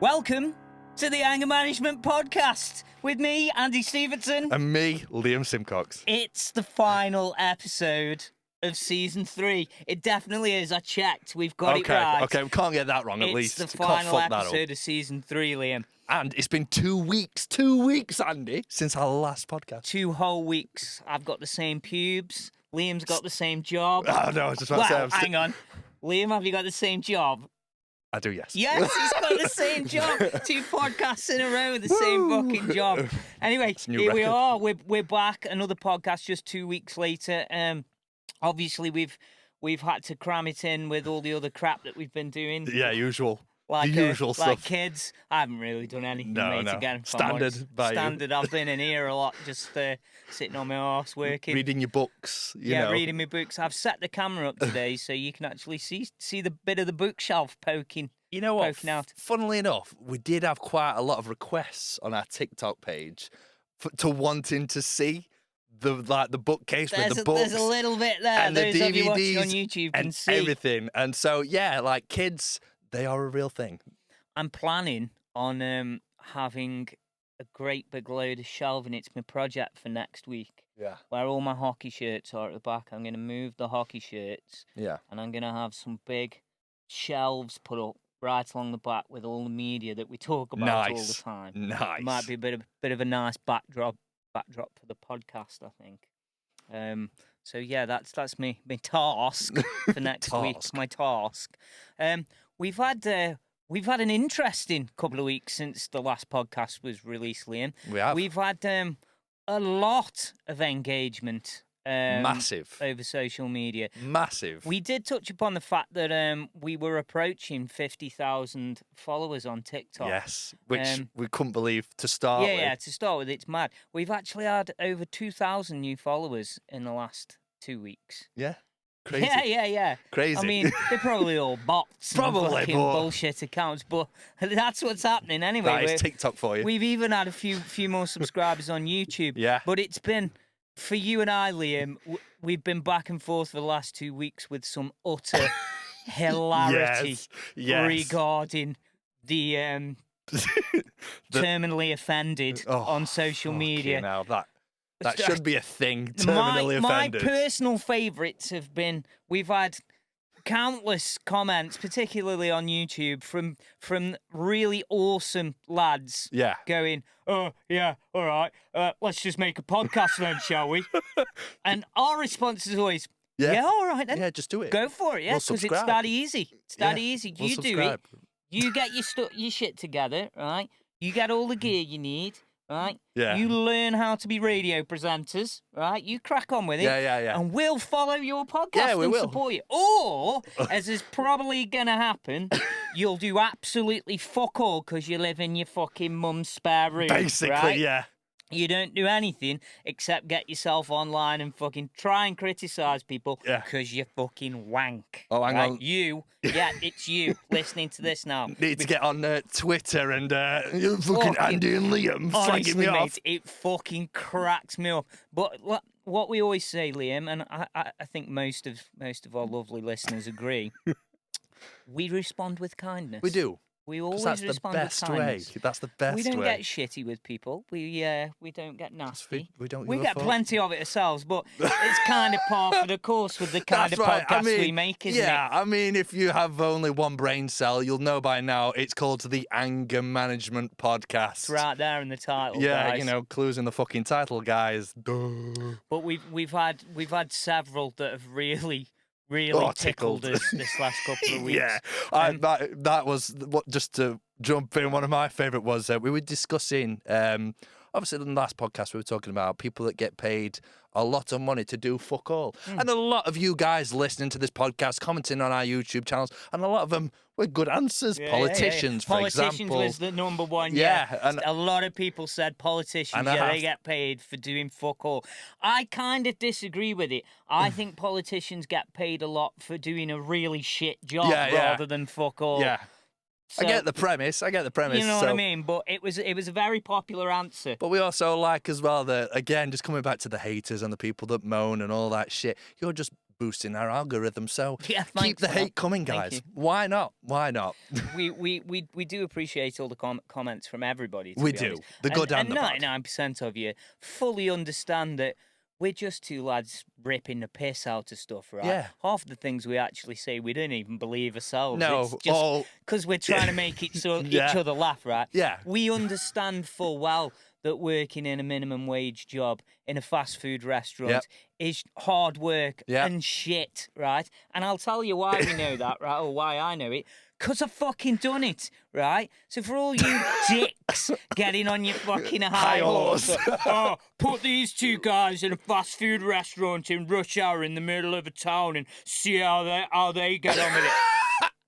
Welcome to the Anger Management Podcast with me, Andy Stevenson. And me, Liam Simcox. It's the final episode of Season 3. It definitely is. I checked. We've got it right. Okay, we can't get that wrong at least. It's the Can't final fuck that up. episode of Season 3, Liam. And it's been 2 weeks, Andy, since our last podcast. 2 whole weeks. I've got the same pubes. Liam's got the same job. Oh, no, I was just about to say... Hang on. Liam, have you got the same job? I do, yes. Yes, he's got the same job. 2 podcasts in a row with the same fucking job. Anyway, here we are. We're back. Another podcast just 2 weeks later. Obviously, we've had to cram it in with all the other crap that we've been doing. Yeah, usual. Like, the usual stuff. Like kids. I haven't really done anything, mate, again. Standard by Standard. I've been in here a lot, just sitting on my arse working. Reading your books, you know. Reading my books. I've set the camera up today so you can actually see the bit of the bookshelf poking. You know what? Poking out. Funnily enough, we did have quite a lot of requests on our TikTok page to wanting to see the bookcase with the books. There's a little bit there. And Those the DVDs of you watching on YouTube can and see everything. And so, yeah, like kids, they are a real thing. I'm planning on having a great big load of shelving. It's my project for next week. Yeah. Where all my hockey shirts are at the back. I'm going to move the hockey shirts. Yeah. And I'm going to have some big shelves put up right along the back with all the media that we talk about all the time. Nice. Might be a bit of a nice backdrop for the podcast, I think. So yeah, that's my task for next week. My task. We've had an interesting couple of weeks since the last podcast was released, Liam. We have. We've had a lot of engagement. Massive. Over social media. Massive. We did touch upon the fact that we were approaching 50,000 followers on TikTok. Yes, which we couldn't believe to start with. Yeah, to start with, it's mad. We've actually had over 2,000 new followers in the last 2 weeks. Yeah. Crazy. Yeah. Crazy. I mean, they're probably all bots Probably, and fucking but... bullshit accounts, but that's what's happening anyway. That is TikTok for you. We've even had a few more subscribers on YouTube. Yeah. But it's been, for you and I, Liam, we've been back and forth for the last 2 weeks with some utter hilarity regarding the terminally offended on social media. Now that should be a thing, terminally offended. My personal favourites have been, we've had countless comments, particularly on YouTube, from really awesome lads going, oh, yeah, all right, let's just make a podcast then, shall we? And our response is always, yeah, all right then. Yeah, just do it. Go for it, yeah, because it's that easy. It's that easy. You do it. You get your shit together, right? You get all the gear you need. Right? Yeah. You learn how to be radio presenters, right? You crack on with it. Yeah. And we'll follow your podcast and support you. Or, as is probably going to happen, you'll do absolutely fuck all because you live in your fucking mum's spare room. Basically, right? yeah. You don't do anything except get yourself online and fucking try and criticise people because you fucking wank. Oh, hang on. It's you listening to this now. Need to get on Twitter and fucking Andy and Liam flagging me off. Mate, it fucking cracks me up. But what we always say, Liam, and I think most of our lovely listeners agree, we respond with kindness. We do. We always that's respond the best with kindness. way. That's the best way. We don't get shitty with people. We don't get nasty. We get plenty of it ourselves, but it's kind of par for the course with the kind of podcast we make, isn't it? Yeah, I mean, if you have only one brain cell, you'll know by now it's called the Anger Management Podcast. It's right there in the title. Yeah, guys. you know, clues in the fucking title, guys. Duh. But we've had several that have really tickled us this last couple of weeks. Yeah, that was what. Just to jump in, one of my favourite was we were discussing. Obviously, in the last podcast, we were talking about people that get paid a lot of money to do fuck all. And a lot of you guys listening to this podcast, commenting on our YouTube channels, and a lot of them were good answers. Politicians, for example. Politicians was the number one, and a lot of people said politicians, they get paid for doing fuck all. I kind of disagree with it. I think politicians get paid a lot for doing a really shit job rather than fuck all. Yeah. So, I get the premise. You know what I mean? But it was a very popular answer. But we also like as well that, again, just coming back to the haters and the people that moan and all that shit, you're just boosting our algorithm. So thanks keep the for hate that. coming, guys. Why not? Why not? We do appreciate all the comments from everybody. We be do. honest. The good and the bad. 99% of you fully understand that we're just two lads ripping the piss out of stuff, right? Yeah. Half of the things we actually say we don't even believe ourselves. No, it's just because we're trying to make each other laugh, right? Yeah. We understand full well that working in a minimum wage job in a fast food restaurant is hard work and shit, right? And I'll tell you why we know that, right? Or why I know it. Because I've fucking done it, right? So for all you dicks getting on your fucking high horse, put these two guys in a fast food restaurant in rush hour in the middle of a town and see how they get on with it.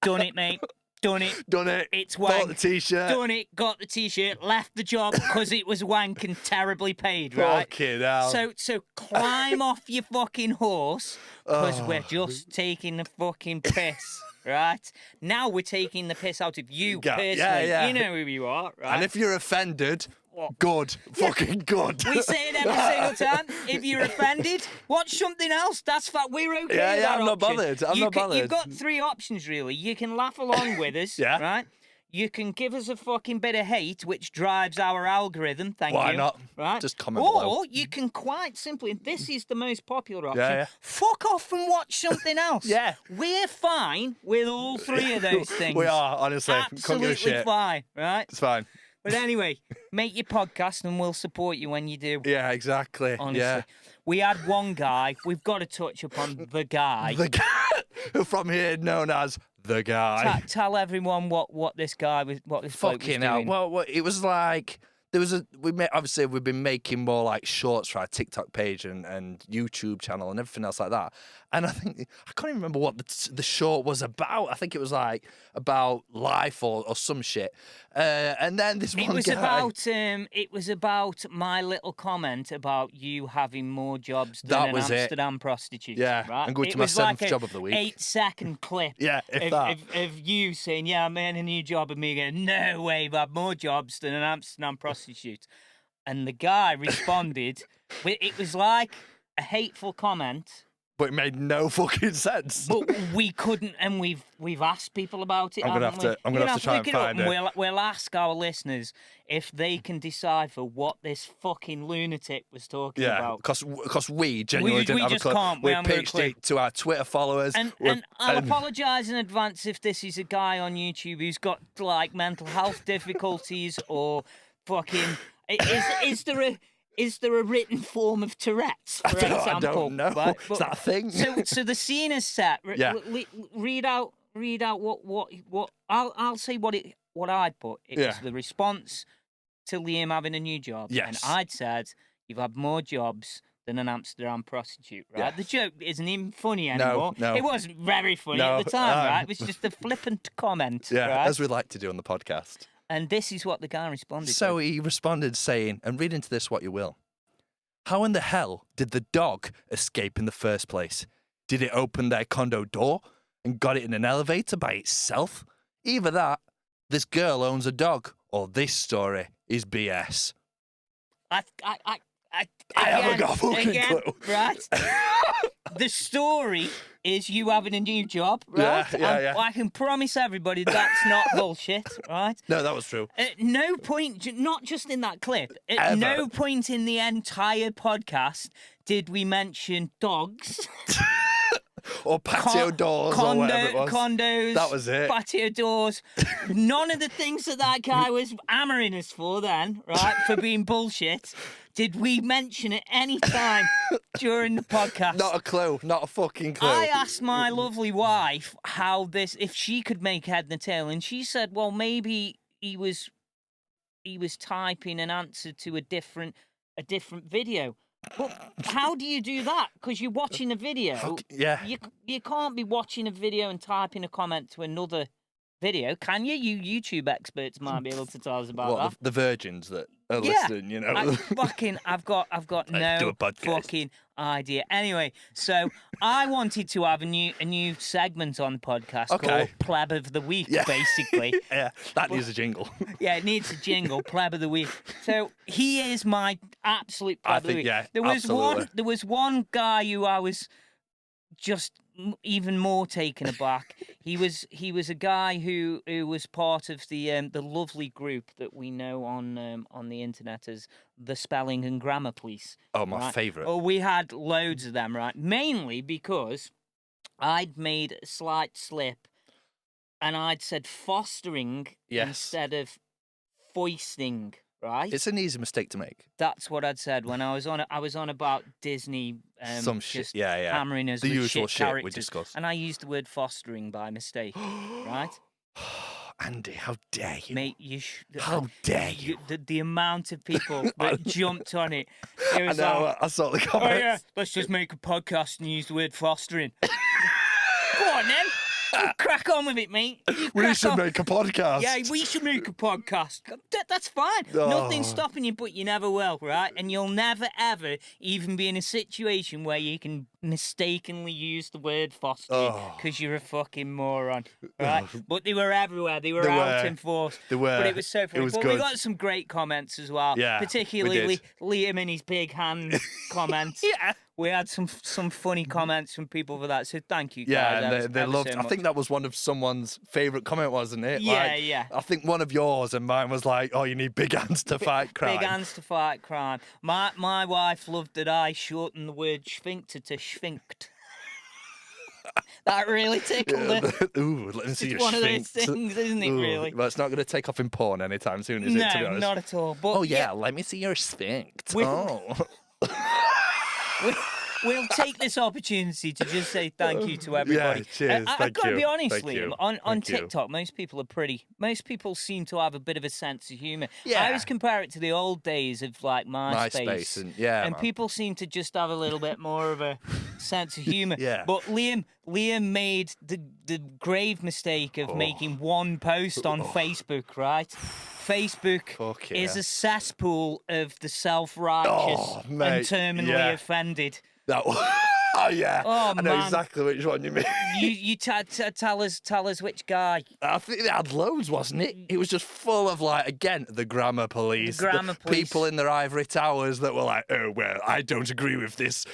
Done it, mate. Done it. Done it. It's wank. Bought the T-shirt. Done it. Got the T-shirt. Left the job because it was wank and terribly paid, right? Fucking hell. So climb off your fucking horse because we're just taking the fucking piss. Right? Now we're taking the piss out of you personally. Yeah. You know who you are, right? And if you're offended, good. Fucking good. We say it every single time. If you're offended, watch something else. That's fact. We're okay with that I'm not option. bothered. I'm not bothered. You've got three options, really. You can laugh along with us, right? You can give us a fucking bit of hate, which drives our algorithm. Thank you. Why not? Right? Just comment below. Or you can quite simply, this is the most popular option, fuck off and watch something else. We're fine with all three of those things. We are, honestly. Absolutely fine, right? It's fine. But anyway, make your podcast and we'll support you when you do. Yeah, exactly. Honestly. Yeah. We had one guy. We've got to touch upon the guy. The guy from here known as the guy. Tell everyone what this guy was. What this bloke was doing. Fucking hell. Well, it was like there was obviously we've been making more like shorts for our TikTok page and YouTube channel and everything else like that. And I think I can't even remember what the short was about. I think it was like about life or some shit. And then this one guy. It was about my little comment about you having more jobs than an Amsterdam prostitute. Yeah, right? and going to my seventh job of the week. 8-second clip. Of you saying, "Yeah, I'm in a new job," and me going, "No way, I've had more jobs than an Amsterdam prostitute." And the guy responded. It was like a hateful comment. But it made no fucking sense. But we couldn't, and we've asked people about it. I'm gonna have to try and find it. We'll ask our listeners if they can decipher what this fucking lunatic was talking about. Because we genuinely didn't have a clue. Can't. We pitched it to our Twitter followers. And I'll apologise in advance if this is a guy on YouTube who's got like mental health difficulties or fucking. Is there a written form of Tourette's, for example? I don't know. Right? Is that a thing? So the scene is set. Read out what I'll say what I'd put. It was the response to Liam having a new job. Yes. And I'd said, you've had more jobs than an Amsterdam prostitute, right? Yes. The joke isn't even funny anymore. No. It wasn't very funny at the time, right? It was just a flippant comment. Yeah, right? as we like to do on the podcast. And this is what the guy responded So with. he responded saying, and read into this what you will. How in the hell did the dog escape in the first place? Did it open their condo door and got it in an elevator by itself? Either that, this girl owns a dog, or this story is BS. I haven't got a fucking clue. Right? The story is you having a new job, right? Yeah. I can promise everybody that's not bullshit, right? No, that was true. At no point, not just in that clip, at Ever. no point in the entire podcast did we mention dogs. Or patio doors or whatever it was. Condos. That was it. Patio doors. None of the things that guy was hammering us for then, right, for being bullshit, did we mention at any time during the podcast. Not a clue. Not a fucking clue. I asked my lovely wife if she could make head and tail, and she said, well, maybe he was typing an answer to a different video. But how do you do that? Because you're watching a video. Yeah. You can't be watching a video and typing a comment to another video, can you? You YouTube experts might be able to tell us about that. The virgins that are listening, you know. I've got no fucking idea. Anyway, so I wanted to have a new segment on the podcast called Pleb of the Week, basically. Yeah, that needs a jingle. Yeah, it needs a jingle, Pleb of the Week. So he is my absolute Pleb of the Week. Yeah, there was one guy who I was just even more taken aback. He was a guy who was part of the lovely group that we know on the internet as the Spelling and Grammar Police. Oh, my favourite. Oh, we had loads of them, right? Mainly because I'd made a slight slip and I'd said fostering instead of foisting. Right, it's an easy mistake to make. That's what I'd said when I was on about Disney. Some shit, yeah. Hammering us the with usual shit shit characters, we discussed, and I used the word fostering by mistake. Right, Andy, how dare you, mate? How dare you? The amount of people that jumped on it. It was I saw the comments. Oh yeah, let's just make a podcast and use the word fostering. Go on then. You crack on with it, mate. We should make a podcast. Yeah, we should make a podcast. That's fine. Nothing's stopping you, but you never will, right? And you'll never, ever even be in a situation where you can mistakenly use the word fostering because you're a fucking moron, right? But they were everywhere. They were out in force. They were. But it was so funny. But we got some great comments as well. Yeah, particularly Liam and his big hand comments. Yeah. We had some funny comments from people for that, so thank you guys. Yeah, and they loved. So I think that was one of someone's favourite comment, wasn't it? Yeah. I think one of yours and mine was like, "Oh, you need big hands to fight crime." Big hands to fight crime. My wife loved that I shortened the word sphincter to sphinct. That really tickled her. Ooh, let me see your It's one of those sphinct. things, isn't it? Really. Well, it's not going to take off in porn anytime soon, is it? To be honest? Not at all. But let me see your sphinct. We'll take this opportunity to just say thank you to everybody. Yeah, cheers. I've got to be honest, Thank Liam. you. On TikTok, most people seem to have a bit of a sense of humour. Yeah. I always compare it to the old days of like MySpace and people seem to just have a little bit more of a sense of humour. Yeah. But Liam made the grave mistake of making one post on Facebook, right? Facebook is a cesspool of the self-righteous and terminally offended. I know exactly which one you mean. You tell us which guy. I think they had loads, wasn't it? It was just full of the grammar police, people in their ivory towers that were like, "Oh well, I don't agree with this.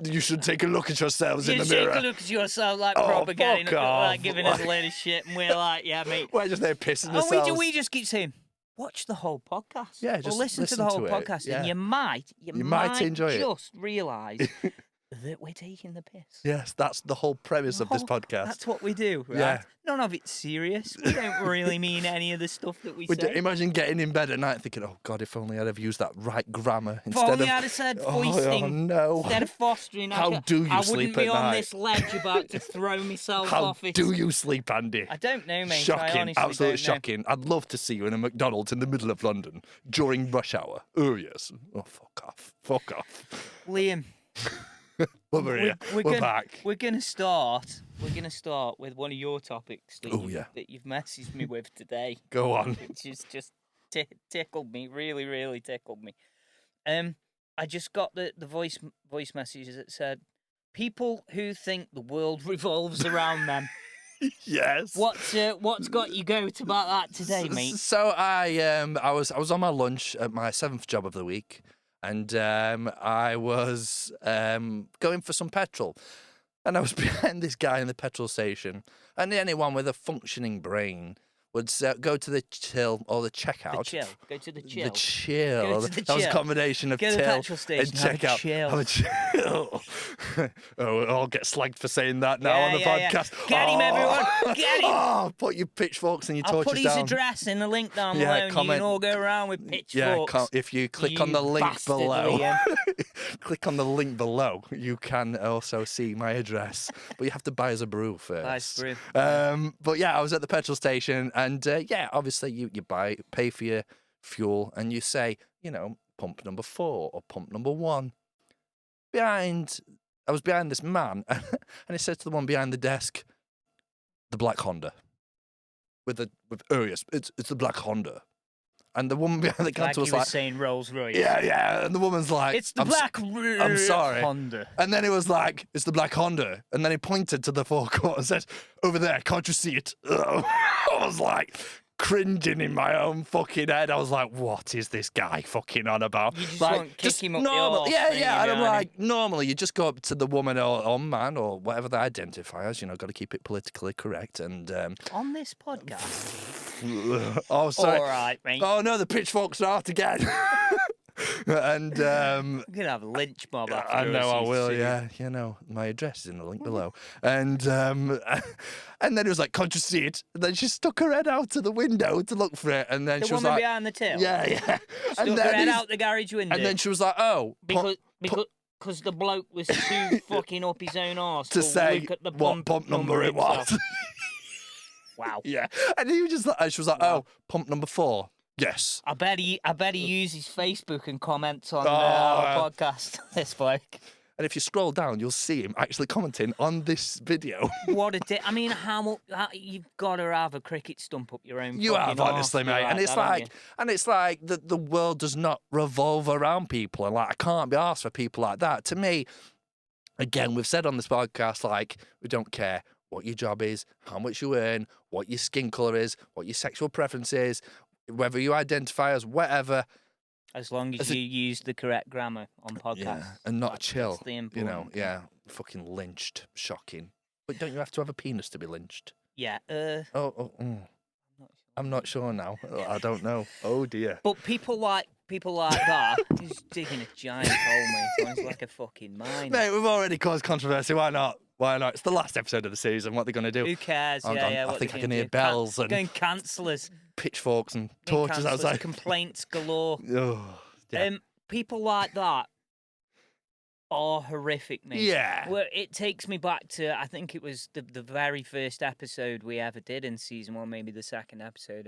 You should take a look at yourselves in the mirror. Take a look at yourself, like propagating, like giving us a load of shit, and we're like, yeah, mate. We're just there pissing ourselves. We just keep saying, watch the whole podcast. Yeah, just listen to the whole podcast, and you might enjoy it. Just realise that we're taking the piss. Yes, that's the whole premise of this podcast. That's what we do, right? Yeah. None of it's serious. We don't really mean any of the stuff that we say. Imagine getting in bed at night thinking, oh, God, if only I'd have used that right grammar instead of... If only I'd have said foisting. Oh, no. Instead of fostering. How do you sleep at night? I wouldn't be on this ledge about to throw myself off it. How do you sleep, Andy? I don't know, mate. Shocking. Absolutely shocking. I'd love to see you in a McDonald's in the middle of London during rush hour. Oh, yes. Oh, fuck off. Fuck off. Liam. We're back. We're gonna start with one of your topics that you've messaged me with today. Go on. Which is just tickled me, really, really tickled me. I just got the voice messages that said, "People who think the world revolves around them." Yes. What's got you goat about that today, mate? So I was on my lunch at my 7th job of the week. And I was going for some petrol. And I was behind this guy in the petrol station. And anyone with a functioning brain would go to the till or the checkout. The chill. Go to the chill. The chill. Go to the that was a chill. combination of go to till the petrol station, and checkout. Have a chill. I'll get slagged for saying that now on the podcast. Yeah. Get him, everyone. Get him. Oh, put your pitchforks and your torches down. I'll put his address in the link down below and you can all go around with pitchforks. Yeah, if you click on the link below, click on the link below, you can also see my address. But you have to buy us a brew first. But yeah, I was at the petrol station and obviously you pay for your fuel and you say, pump number 4 or pump number 1. I was behind this man and he said to the one behind the desk, the black Honda. Yes, it's the black Honda. And the woman behind the counter was like, saying Rolls Royce. Yeah. And the woman's like, it's the black I'm sorry. Honda. And then it was like, it's the black Honda. And then he pointed to the forecourt and said, over there, can't you see it? I was like, cringing in my own fucking head. I was like, what is this guy fucking on about? You just like, want to kick him up the normal, arse, yeah, don't yeah. you, And I'm Johnny? like, normally you just go up to the woman or man or whatever they identify as, got to keep it politically correct. And on this podcast. oh, sorry. All right, mate. Oh no, the pitchforks are out again. And I'm gonna have a lynch mob after I know I will. soon. Yeah, my address is in the link below. And and then it was like, can't you see it? And then she stuck her head out to the window to look for it. And then The she was woman like, behind the till. yeah. Stuck And her then head out the garage window. And then she was like, oh, because the bloke was too fucking up his own arse to say look at the what pump number it himself. was. Wow. Yeah. And he was just like, she was like, oh, pump number 4. Yes. I bet he uses Facebook and comments on our podcast. This bloke. And if you scroll down, you'll see him actually commenting on this video. What a day! I mean, how you've got to have a cricket stump up your own. You have, honestly, mate. Like and it's like the world does not revolve around people, and like I can't be asked for people like that. To me, again, we've said on this podcast, like we don't care what your job is, how much you earn, what your skin color is, what your sexual preference is, whether you identify as whatever. As long as you use the correct grammar on podcasts. Yeah, and not chill. That's the important thing. Fucking lynched. Shocking. But don't you have to have a penis to be lynched? Yeah. I'm not sure now. I don't know. Oh, dear. But people like that, he's digging a giant hole, mate. It's like a fucking mine. Mate, we've already caused controversy. Why not? It's the last episode of the season. What are they going to do? Who cares? I think I can hear bells and going cancellers, pitchforks and torches outside. Complaints galore. Oh, yeah. People like that are horrific, mate. Yeah. Well, it takes me back to, I think it was the very first episode we ever did in season 1, maybe the second episode,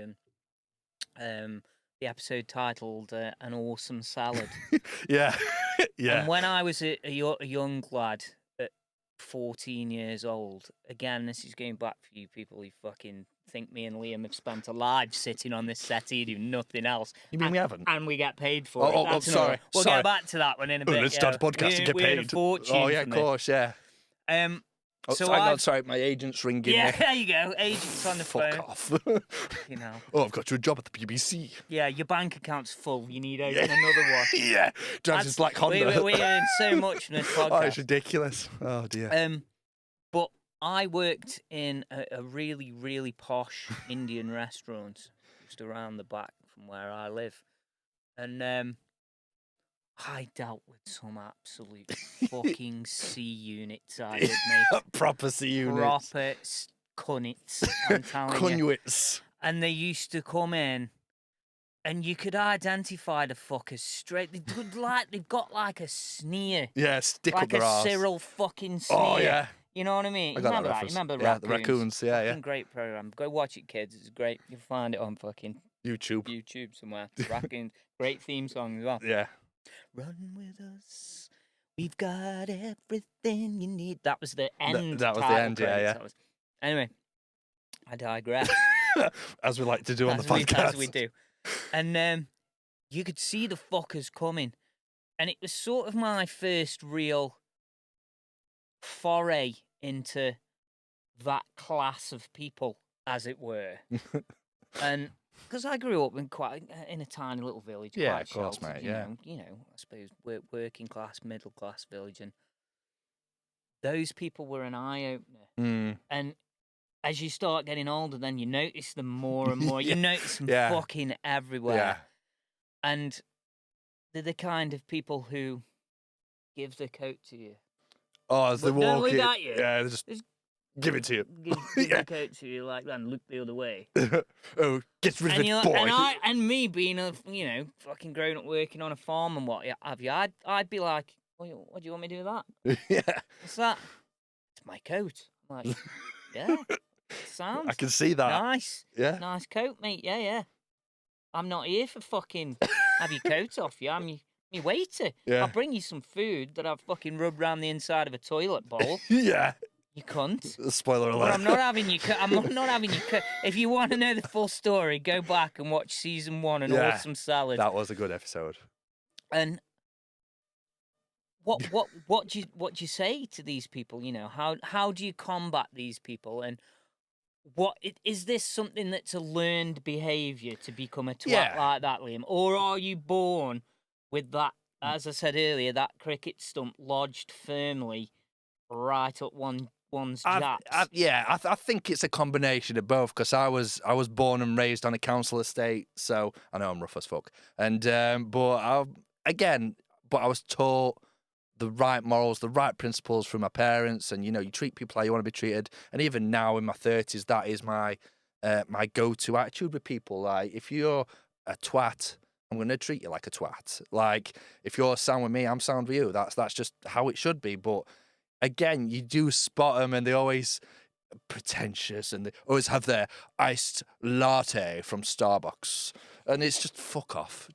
and the episode titled "An Awesome Salad." Yeah. Yeah. And when I was a young lad at 14 years old, again, this is going back for you people who fucking think me and Liam have spent a life sitting on this settee doing nothing else. You mean we haven't? And we get paid for it. Oh, sorry. We'll get back to that one in a bit. Let's start a podcast and get we earn paid. A fortune Oh, yeah, of course, yeah. So hang on, sorry, my agent's ringing Yeah, me. there you go. Agent's on the phone. Fuck off. Oh, I've got you a job at the BBC. Yeah, your bank account's full. You need open another one. Yeah. Drives his black Honda. We earn so much from this podcast. Oh, it's ridiculous. Oh, dear. But I worked in a really, really posh Indian restaurant just around the back from where I live. And I dealt with some absolute fucking C units, I admit. Proper C units. Proper cunnits, I'm telling you. Conduits. And they used to come in, and you could identify the fuckers straight. They've got like a sneer. Yeah, stick like up their arse. Like a Cyril fucking sneer. Oh, yeah. You know what I mean? I got remember that. You remember the raccoons, yeah. Great program. Go watch it, kids. It's great. You'll find it on fucking YouTube somewhere. Raccoons. Great theme song as well. Yeah. Run with us. We've got everything you need. That was the end. That was the end, yeah. Anyway, I digress. As we like to do on the podcast. As we do. And you could see the fuckers coming. And it was sort of my first real foray into that class of people, as it were. And because I grew up in a tiny little village. Yeah, of course, mate. You know, I suppose working class, middle class village, and those people were an eye opener. And as you start getting older, then you notice them more and more. You notice them fucking everywhere. Yeah. And they're the kind of people who give their coat to you. Oh, as they walk look in. at you. Yeah, they just give it to you. Give the coat to you like that and look the other way. Oh, get rid of it, boy. And me being fucking grown up working on a farm and what have you, I'd be like, what do you want me to do with that? Yeah. What's that? It's my coat. I'm like, yeah. Sounds. I can see that. Nice. Yeah. Nice coat, mate. Yeah. I'm not here for fucking have your coat off you. I'm your waiter. Yeah. I'll bring you some food that I've fucking rubbed around the inside of a toilet bowl. Yeah. You cunt. Spoiler alert. But I'm not having you. I'm not having you. If you want to know the full story, go back and watch season 1 and Awesome Salad. That was a good episode. And what do you say to these people? You know, how do you combat these people? And is this something that's a learned behaviour to become a twat like that, Liam? Or are you born with that, as I said earlier, that cricket stump lodged firmly right up one's japs? I think it's a combination of both, because I was born and raised on a council estate, so I know I'm rough as fuck. And but I was taught the right morals, the right principles from my parents, and you treat people how you want to be treated. And even now in my 30s, that is my go-to attitude with people. Like, if you're a twat, I'm going to treat you like a twat. Like, if you're sound with me, I'm sound with you. That's just how it should be. But again, you do spot them, and they always pretentious, and they always have their iced latte from Starbucks, and it's just fuck off,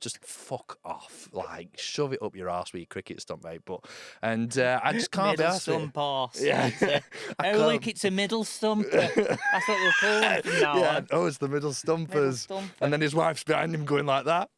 like shove it up your arse with your cricket stump, mate. But I just can't be arsed. Middle stump arse. Yeah. Oh look, it's a middle stumper. That's what we'll call him from now on. Oh, it's the middle stumpers. And then his wife's behind him going like that.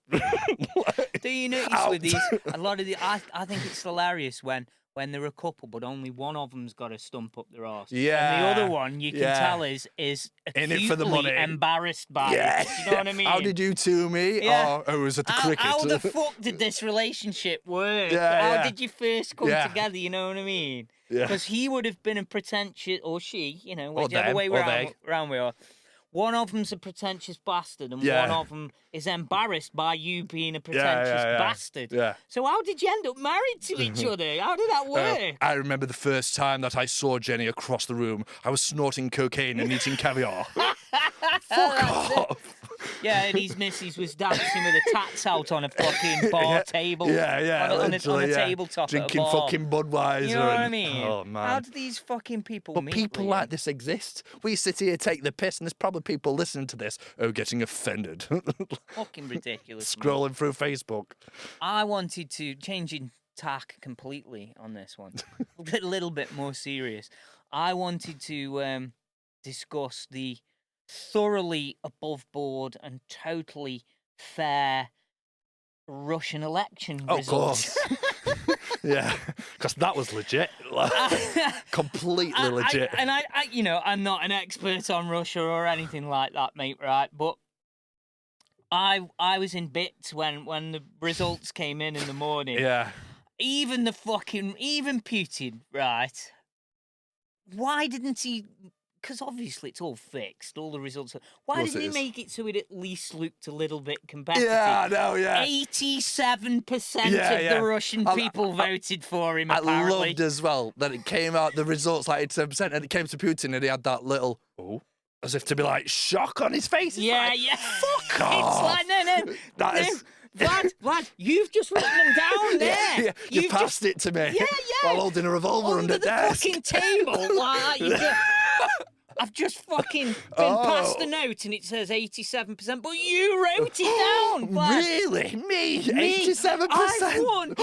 Do you notice with these, a lot of the, I think it's hilarious when they're a couple, but only one of them's got a stump up their arse. Yeah. And the other one, you can tell, is in it for the money, embarrassed by it. You know what I mean? How did you to me? Yeah. Oh, it was at the cricket. How the fuck did this relationship work? How did you first come together? You know what I mean? Because he would have been a pretentious, or she, whichever way round we are. One of them's a pretentious bastard, and one of them is embarrassed by you being a pretentious bastard. Yeah. So how did you end up married to each other? How did that work? I remember the first time that I saw Jenny across the room. I was snorting cocaine and eating caviar. Fuck off. Yeah, and his missus was dancing with her tats out on a fucking bar table. On a tabletop drinking at a bar. fucking Budweiser. You know what I mean? Oh, man. How do these fucking people meet? But people like this exist. We sit here, take the piss, and there's probably people listening to this getting offended. Fucking ridiculous. Scrolling through Facebook. I wanted to change in tack completely on this one. A little bit more serious. I wanted to discuss the thoroughly above board and totally fair Russian election results. Of course. Yeah, because that was legit. Completely legit. I'm not an expert on Russia or anything like that, mate, right? But I was in bits when the results came in the morning. Yeah. Even Putin, right? Why didn't he? Because obviously it's all fixed, all the results. Why didn't he make it so it at least looked a little bit competitive? Yeah, I know, yeah. 87% of the Russian people voted for him, apparently. I loved as well that it came out, the results, like 87%, and it came to Putin and he had that little, as if to be like, shock on his face. It's fuck off. It's like, no. Vlad, you've just written them down there. Yeah. You passed it to me. While holding a revolver under the desk. Fucking table. Like, I've just fucking been passed a note and it says 87%, but you wrote it down. Vlad. Really? Me? 87%? I won.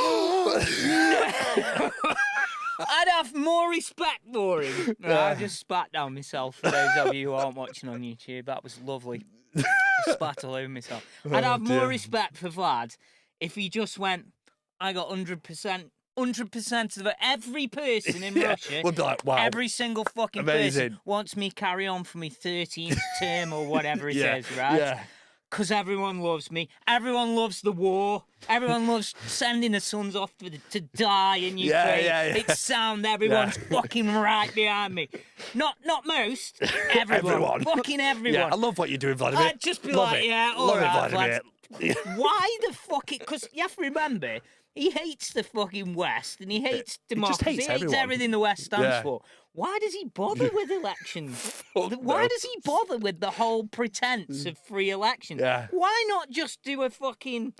I'd have more respect for him. I just spat down myself for those of you who aren't watching on YouTube. That was lovely. I spat all over myself. I'd have more respect for Vlad if he just went, I got 100%. 100% of every person in Russia would be like, wow. Every single fucking person wants me carry on for my 13th term or whatever it is, right? Yeah. Because everyone loves me. Everyone loves the war. Everyone loves sending their sons off to die in Ukraine. It's sound. Everyone's fucking right behind me. Not most. Everyone. Fucking everyone. Yeah, I love what you're doing, Vladimir. I'd just be all right, Vladimir. Why the fuck it? Because you have to remember, he hates the fucking West and he hates democracy. He hates everything the West stands for. Why does he bother with elections? Why does he bother with the whole pretense of free elections? Why not just do a fucking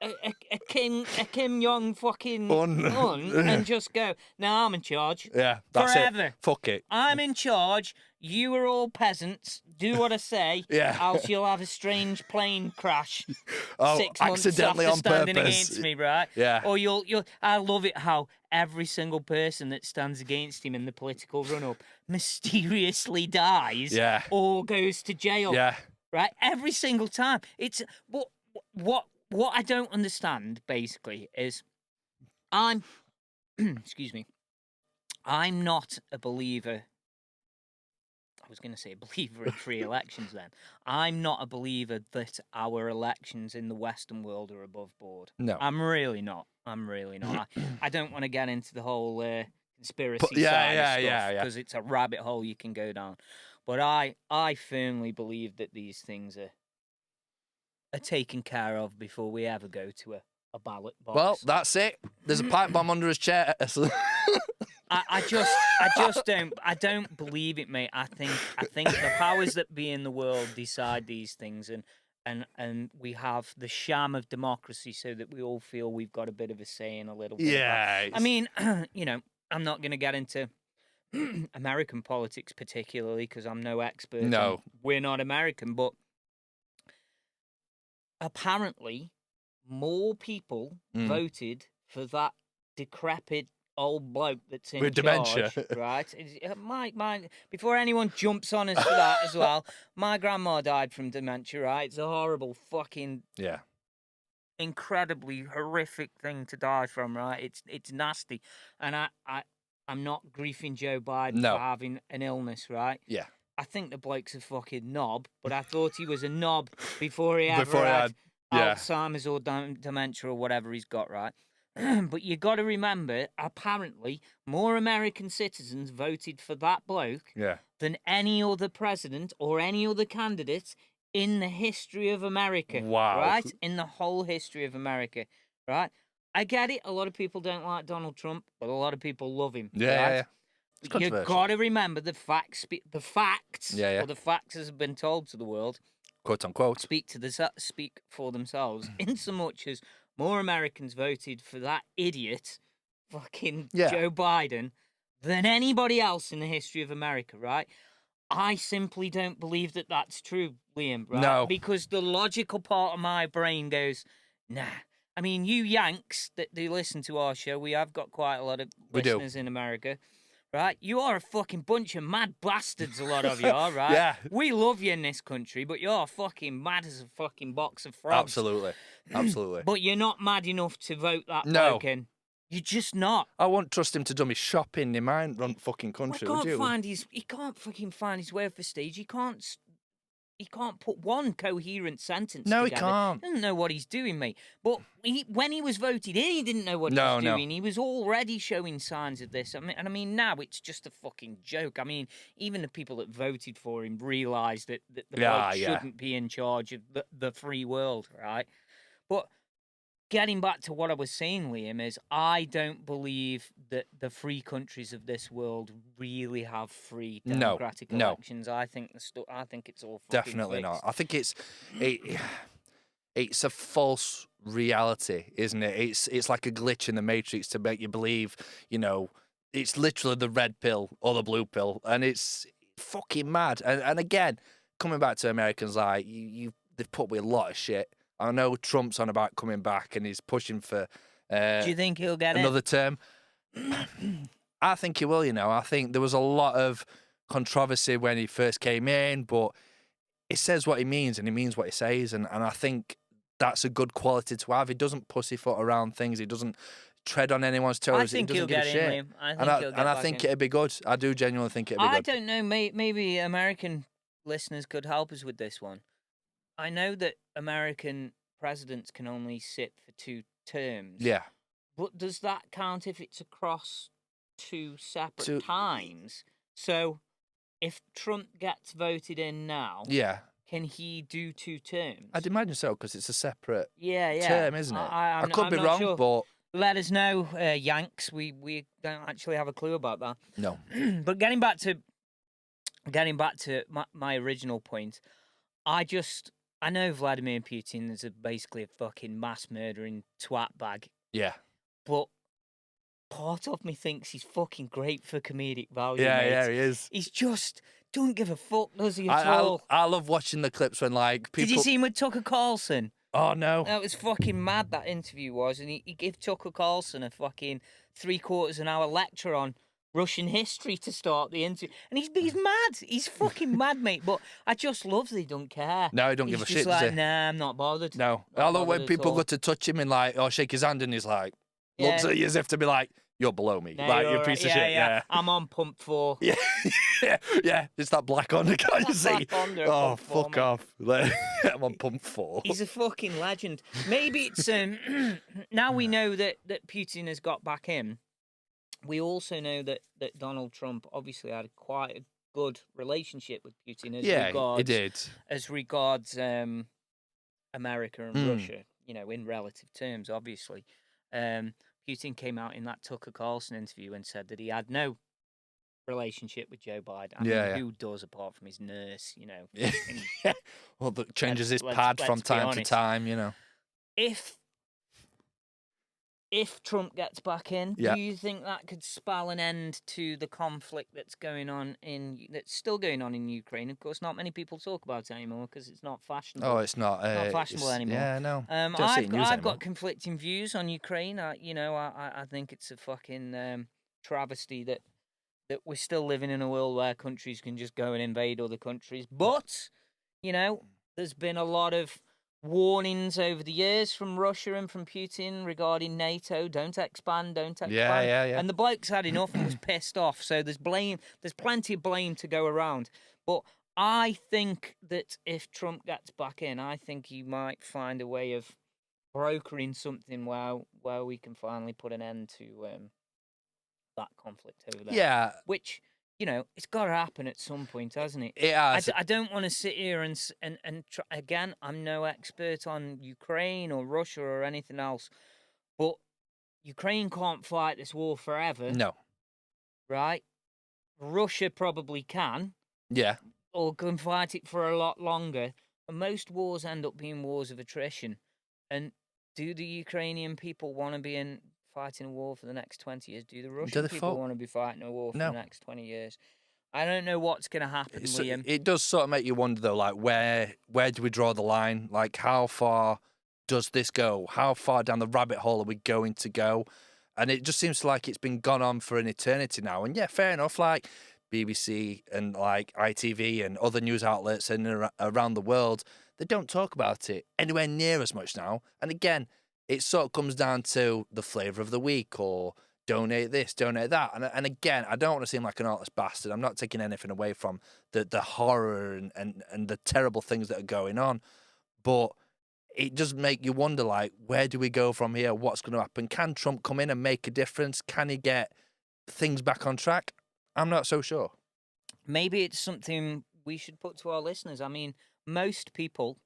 a Kim Jong fucking and just go, now I'm in charge. Yeah, that's forever. It. Fuck it. I'm in charge. You are all peasants. Do what I say. Else you'll have a strange plane crash. 6 months accidentally after on standing purpose. against me, right? Yeah. Or you'll. I love it how every single person that stands against him in the political run-up mysteriously dies. Or goes to jail. Yeah. Right. Every single time. It's what I don't understand basically is I'm excuse me. I'm not a believer I was going to say a believer in free elections then. I'm not a believer that our elections in the Western world are above board. No. I'm really not. I don't want to get into the whole conspiracy side yeah, of stuff yeah. because it's a rabbit hole you can go down. But I firmly believe that these things are taken care of before we ever go to a ballot box. Well, that's it. There's a pipe bomb under his chair. I don't believe it, mate. I think the powers that be in the world decide these things, and we have the sham of democracy so that we all feel we've got a bit of a say in a little bit. Yeah. I mean, I'm not going to get into American politics particularly because I'm no expert. No. We're not American, but apparently more people voted for that decrepit old bloke that's in with charge, dementia, right? Before anyone jumps on us for that as well, my grandma died from dementia, right? It's a horrible fucking incredibly horrific thing to die from, right? It's nasty, and I'm not griefing Joe Biden for having an illness, right? Yeah. I think the bloke's a fucking knob, but I thought he was a knob before he had Alzheimer's or dementia or whatever he's got, right? But you got to remember, apparently, more American citizens voted for that bloke than any other president or any other candidate in the history of America. Wow. Right? In the whole history of America, right? I get it. A lot of people don't like Donald Trump, but a lot of people love him. Yeah. You got to remember the facts, or the facts as have been told to the world, quote unquote, speak for themselves. In so much as more Americans voted for that idiot, fucking Joe Biden, than anybody else in the history of America, right? I simply don't believe that that's true, Liam, right? No. Because the logical part of my brain goes, nah. I mean, you Yanks that do listen to our show, we have got quite a lot of listeners in America, right? You are a fucking bunch of mad bastards, a lot of you are, right? Yeah. We love you in this country, but you're fucking mad as a fucking box of frogs. Absolutely. But you're not mad enough to vote that bloke in. You're just not. I won't trust him to do me shopping in my fucking country, would you? He can't fucking find his way off the stage. He can't put one coherent sentence together. No, he can't. He doesn't know what he's doing, mate. But when he was voted in, he didn't know what he was doing. He was already showing signs of this. I mean, now it's just a fucking joke. I mean, even the people that voted for him realised that the bloke shouldn't be in charge of the free world, right? But getting back to what I was saying, Liam, is I don't believe that the free countries of this world really have free democratic elections. I think it's all fucking definitely fixed. not. I think it's a false reality, isn't it? It's like a glitch in the Matrix to make you believe, it's literally the red pill or the blue pill, and it's fucking mad. And again, coming back to Americans, like they've put with a lot of shit. I know Trump's on about coming back and he's pushing for do you think he'll get another term? I think he will, I think there was a lot of controversy when he first came in, but he says what he means and he means what he says, and I think that's a good quality to have. He doesn't pussyfoot around things. He doesn't tread on anyone's toes. He doesn't give a shit. I think it'd be good. I do genuinely think it'd be good. I don't know. Maybe American listeners could help us with this one. I know that American presidents can only sit for 2 terms. Yeah. But does that count if it's across 2 separate times? So if Trump gets voted in now, can he do 2 terms? I'd imagine so, because it's a separate term, isn't it? I could be wrong, sure. but let us know, Yanks. We don't actually have a clue about that. No. But getting back to my original point, I know Vladimir Putin is basically a fucking mass murdering twat bag. Yeah. But part of me thinks he's fucking great for comedic value. Yeah, mate. yeah, he is. He's just don't give a fuck, does he, at all? I love watching the clips when, like, people... Did you see him with Tucker Carlson? Oh, no. That was fucking mad, that interview was. And he gave Tucker Carlson a fucking 3/4 an hour lecture on Russian history to start the interview. And he's mad. He's fucking mad, mate. But I just love that he don't care. No, he don't give a shit, does he? Nah, I'm not bothered. No. I love when people go to touch him and, like, or shake his hand and he's like, looks at you as if to be like, you're below me. No, Like, you're a piece of shit. Yeah. I'm on pump 4. Yeah. Yeah. It's that black Honda, can't you see? Oh, fuck off. I'm on pump 4. He's a fucking legend. Maybe it's now we know that Putin has got back in. We also know that Donald Trump obviously had quite a good relationship with Putin as regards America and Russia, in relative terms, obviously. Putin came out in that Tucker Carlson interview and said that he had no relationship with Joe Biden. I mean, who does apart from his nurse, Well, that changes his pad from time to time, If Trump gets back in, do you think that could spell an end to the conflict that's still going on in Ukraine? Of course, not many people talk about it anymore because it's not fashionable. Oh, it's not fashionable anymore. Yeah, no. I've got conflicting views on Ukraine. I think it's a fucking travesty that we're still living in a world where countries can just go and invade other countries. But there's been a lot of warnings over the years from Russia and from Putin regarding NATO. Don't expand, don't expand. Yeah. And the bloke's had enough and was pissed off. So there's plenty of blame to go around. But I think that if Trump gets back in, I think he might find a way of brokering something where we can finally put an end to that conflict over there. Yeah. Which, it's got to happen at some point, hasn't it? It has. I don't want to sit here and try, again, I'm no expert on Ukraine or Russia or anything else, but Ukraine can't fight this war forever. No. Right? Russia probably can. Yeah. Or can fight it for a lot longer. And most wars end up being wars of attrition. And do the Ukrainian people want to be fighting a war for the next 20 years? Do the Russian people want to be fighting a war for the next 20 years? I don't know what's going to happen, Liam. It does sort of make you wonder, though, like, where do we draw the line? Like, how far does this go? How far down the rabbit hole are we going to go? And it just seems like it's been gone on for an eternity now. And, yeah, fair enough, like, BBC and, like, ITV and other news outlets and around the world, they don't talk about it anywhere near as much now. And, again, it sort of comes down to the flavour of the week or donate this, donate that. And again, I don't want to seem like an artless bastard. I'm not taking anything away from the horror and the terrible things that are going on. But it does make you wonder, like, where do we go from here? What's going to happen? Can Trump come in and make a difference? Can he get things back on track? I'm not so sure. Maybe it's something we should put to our listeners. I mean, most people,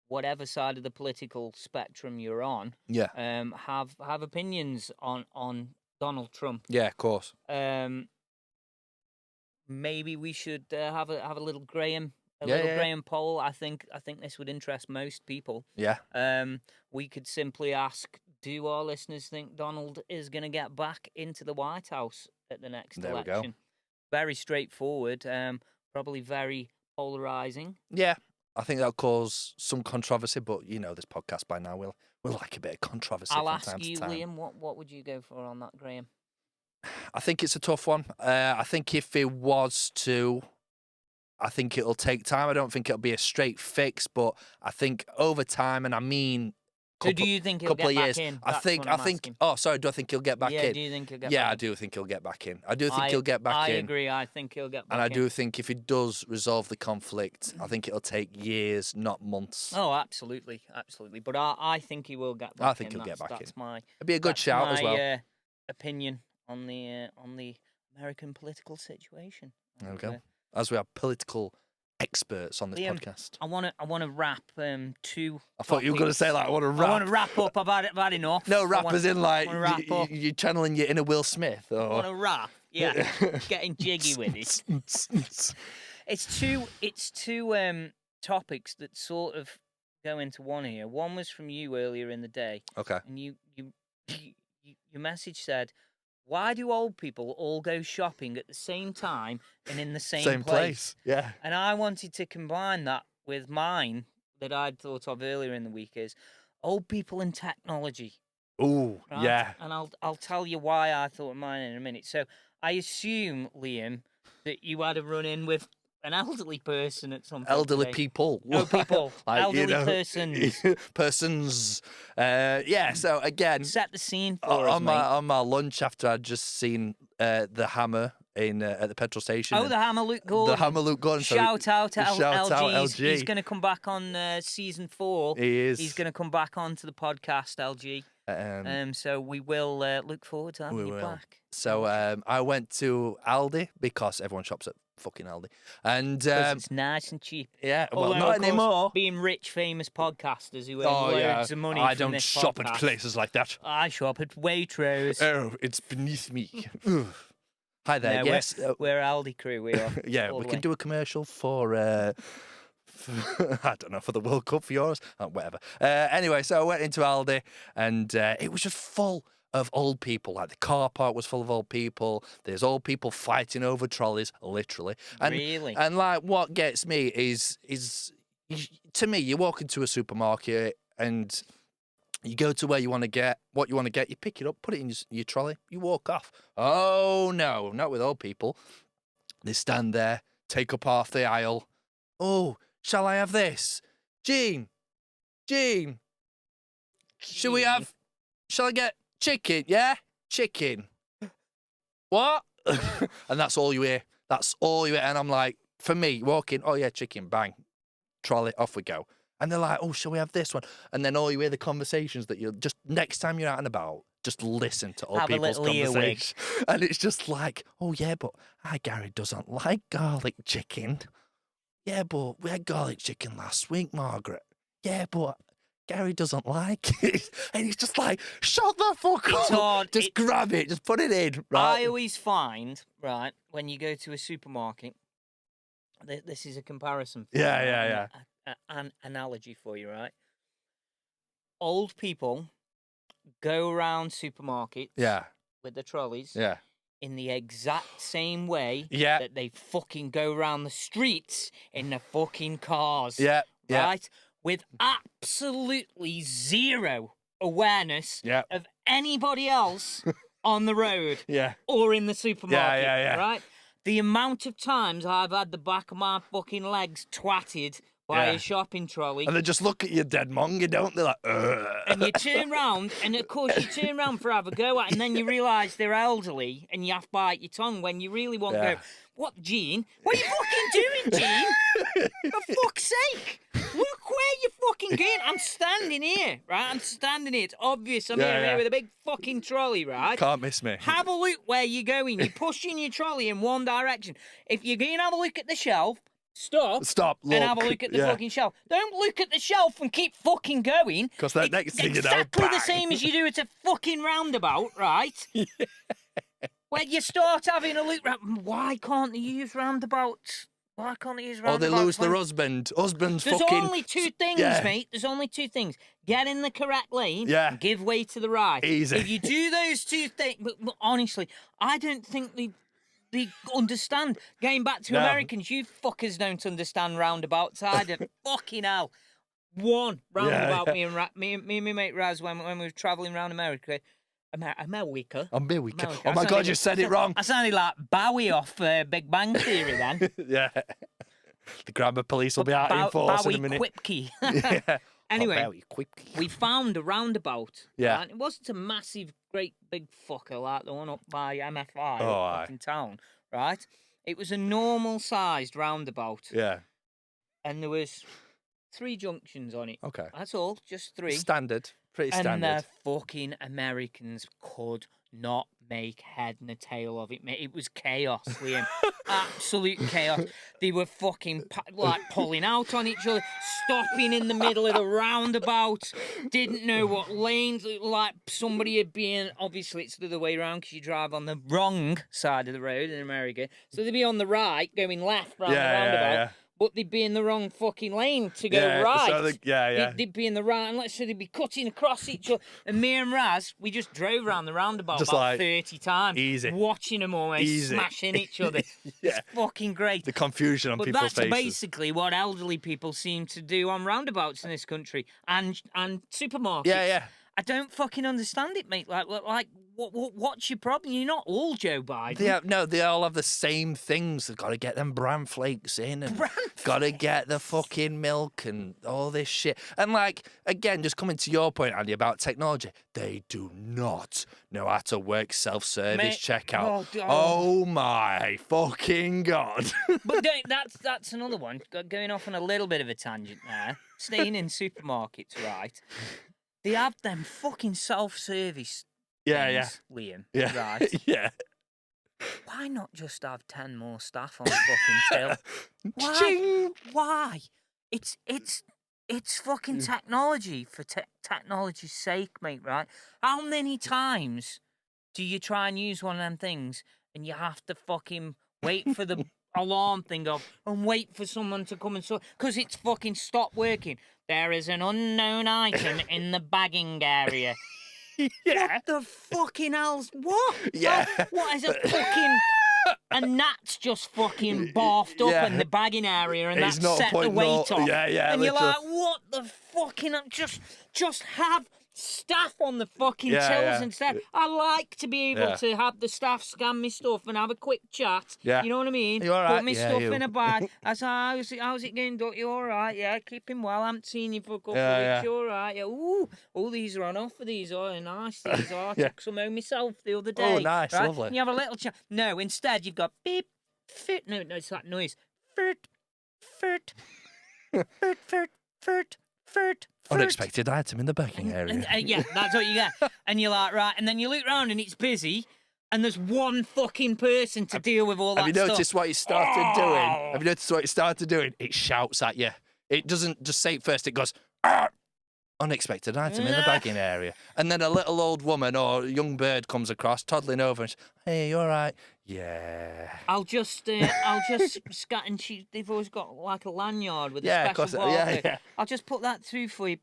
whatever side of the political spectrum you're on, have opinions on Donald Trump. Yeah, of course. Maybe we should have a little Graham Graham poll. I think this would interest most people. Yeah. We could simply ask, do our listeners think Donald is going to get back into the White House at the next election? There we go. Very straightforward. Probably very polarizing. Yeah. I think that'll cause some controversy, but this podcast by now will like a bit of controversy from time to time. I'll ask you, Liam, what would you go for on that, Graham? I think it's a tough one. I think if it was to, I think it'll take time. I don't think it'll be a straight fix, but I think over time, and I mean, so do you think he'll get back in? I think. Oh, sorry. Do I think he'll get back in? Yeah. Do you think he'll get back in? Yeah, I do think he'll get back in. I do think he'll get back in. I agree. I think he'll get back in. And I do think if he does resolve the conflict, I think it'll take years, not months. Oh, absolutely, absolutely. But I think he will get back in. I think he'll get back in. That's my. It'd be a good shout as well. Opinion on the American political situation. There we go. As we have political experts on this podcast. I want to wrap two. I thought you were going to say I want to wrap. I want to wrap up. I've had enough. No, wrap as in you're channeling your inner Will Smith. Or... I want to wrap. Yeah, getting jiggy with it. It's two topics that sort of go into one here. One was from you earlier in the day. Okay. And your message said, why do old people all go shopping at the same time and in the same place? Yeah. And I wanted to combine that with mine that I'd thought of earlier in the week is old people and technology. Ooh, right? yeah. And I'll tell you why I thought of mine in a minute. So I assume, Liam, that you had a run-in with an elderly person at some point. Elderly today. people. No, people. Like, elderly persons. Persons. So again, set the scene for us, mate. On my lunch after I'd just seen the Hammer at the petrol station. Oh, the Hammer Luke Gordon. The Hammer Luke Gordon. Shout out to LG. He's going to come back on season 4. He is. He's going to come back onto the podcast, LG. So we will look forward to having you back. So I went to Aldi because everyone shops at fucking Aldi, and it's nice and cheap. Yeah, well, although, not of course, anymore. Being rich, famous podcasters who earn loads of money. I from don't this shop podcast. at places like that. I shop at Waitrose. Oh, it's beneath me. Hi there. No, yes, we're Aldi crew. We are. Yeah, we can do a commercial for. I don't know, for the World Cup, for yours, whatever. Anyway, so I went into Aldi, and it was just full of old people. Like the car park was full of old people. There's old people fighting over trolleys, literally. And, really? And like, what gets me is to me, you walk into a supermarket and you go to where you want to get what you want to get. You pick it up, put it in your trolley, you walk off. Oh no, not with old people. They stand there, take up half the aisle. Oh, shall I have this? Jean, shall I get chicken? Yeah? Chicken. What? And that's all you hear. That's all you hear. And I'm like, for me, walking, oh yeah, chicken, bang. Trolley, off we go. And they're like, oh, shall we have this one? And then all you hear the conversations that you'll just, next time you're out and about, just listen to old people's conversations. And it's just like, oh yeah, but Gary doesn't like garlic chicken. Yeah, but we had garlic chicken last week, Margaret. Yeah, but Gary doesn't like it. And he's just like, shut the fuck up. Hard. Just grab it. Just put it in. Right? I always find, right, when you go to a supermarket, this is a comparison. Yeah. An analogy for you, right? Old people go around supermarkets with the trolleys in the exact same way that they fucking go around the streets in the fucking cars. Right? With absolutely zero awareness of anybody else on the road or in the supermarket. Right? The amount of times I've had the back of my fucking legs twatted by a shopping trolley. And they just look at you dead monger, don't they? Like, ugh. And you turn round, and of course you turn round for have a go at, and then you realise they're elderly, and you have to bite your tongue when you really want to go, what, Jean? What are you fucking doing, Jean? For fuck's sake! Look where you're fucking going. I'm standing here, right? I'm standing here. It's obvious I'm here with a big fucking trolley, right? Can't miss me. Have a look where you're going. You're pushing your trolley in one direction. If you're going to have a look at the shelf, Stop, look. And have a look at the fucking shelf. Don't look at the shelf and keep fucking going. Because that next thing you know, exactly the same as you do at a fucking roundabout, right? When you start having a look, why can't they use roundabouts? Why can't they use roundabouts? Or they lose their husband. Husband's There's fucking... only two things, mate. There's only two things. Get in the correct lane and give way to the right. Easy. If you do those two things... But honestly, I don't think they understand. Going back to Americans, you fuckers don't understand roundabouts either. Fucking hell. One roundabout me and my mate Raz when we were travelling around America. America. Oh my God, you said it wrong. I sounded like Bowie off Big Bang Theory then. The grammar police will be out in force in a minute. Bowie Quipkey. Anyway, we found a roundabout. Right? It wasn't a massive, great big fucker like the one up by MFI up in town, right? It was a normal-sized roundabout. Yeah. And there was 3 junctions on it. Okay. That's all, just 3. Standard. Pretty standard. And the fucking Americans could not make head and a tail of it, mate. It was chaos, Liam. Absolute chaos. They were fucking pulling out on each other, stopping in the middle of the roundabout, didn't know what lanes, like somebody had been, obviously it's the other way around because you drive on the wrong side of the road in America. So they'd be on the right, going left round the roundabout. But they'd be in the wrong fucking lane to go right. So they'd be in the right, and let's say they'd be cutting across each other. And me and Raz, we just drove around the roundabout just about 30 times. Easy. Watching them almost smashing each other. It's fucking great. The confusion on people's faces. But that's basically what elderly people seem to do on roundabouts in this country and supermarkets. I don't fucking understand it, mate. Like what's your problem? You're not all Joe Biden. They all have the same things. They've got to get them bran flakes in and got to get the fucking milk and all this shit. And like, again, just coming to your point, Andy, about technology, they do not know how to work self-service checkout. Oh my fucking God. But that's another one. Going off on a little bit of a tangent there. Staying in supermarkets, right? They have them fucking self-service things, Liam. Yeah. Right? Yeah. Why not just have 10 more staff on the fucking till? Why? Why? It's fucking technology for technology's sake, mate, right? How many times do you try and use one of them things and you have to fucking wait for the alarm thing off and wait for someone to come and sort, because it's fucking stopped working? There is an unknown item in the bagging area. Yeah. What the fucking hell's what? Yeah. What is a fucking a gnat's just fucking barfed up in the bagging area and It's that's set the weight off. Yeah. And you're like, what the fucking just have staff on the fucking tills instead. I like to be able to have the staff scan me stuff and have a quick chat. Yeah. You know what I mean? You all right? Put me stuff in a bag. I say, how's it going, Doc? You all right? Yeah, keeping well. I haven't seen you for a couple of weeks. You all right? Yeah. Ooh, all these are on offer. These are nice. These are. I took some home myself the other day. Oh, nice. Right? Lovely. And you have a little chat. No, instead you've got beep, fit. No, it's that noise. Fert, fert, fert, fert, fert, fert. Unexpected item in the bagging area. Yeah, that's what you get. And you're like, right, and then you look round and it's busy, and there's one fucking person to deal with all that stuff. Have you noticed what he started doing? Have you noticed what he started doing? It shouts at you. It doesn't just say it first, it goes, "Arr!" Unexpected item in the bagging area. And then a little old woman or young bird comes across, toddling over and says, hey, you all right? Yeah. I'll just scat and they've always got like a lanyard with a special barcode. Yeah. I'll just put that through for you.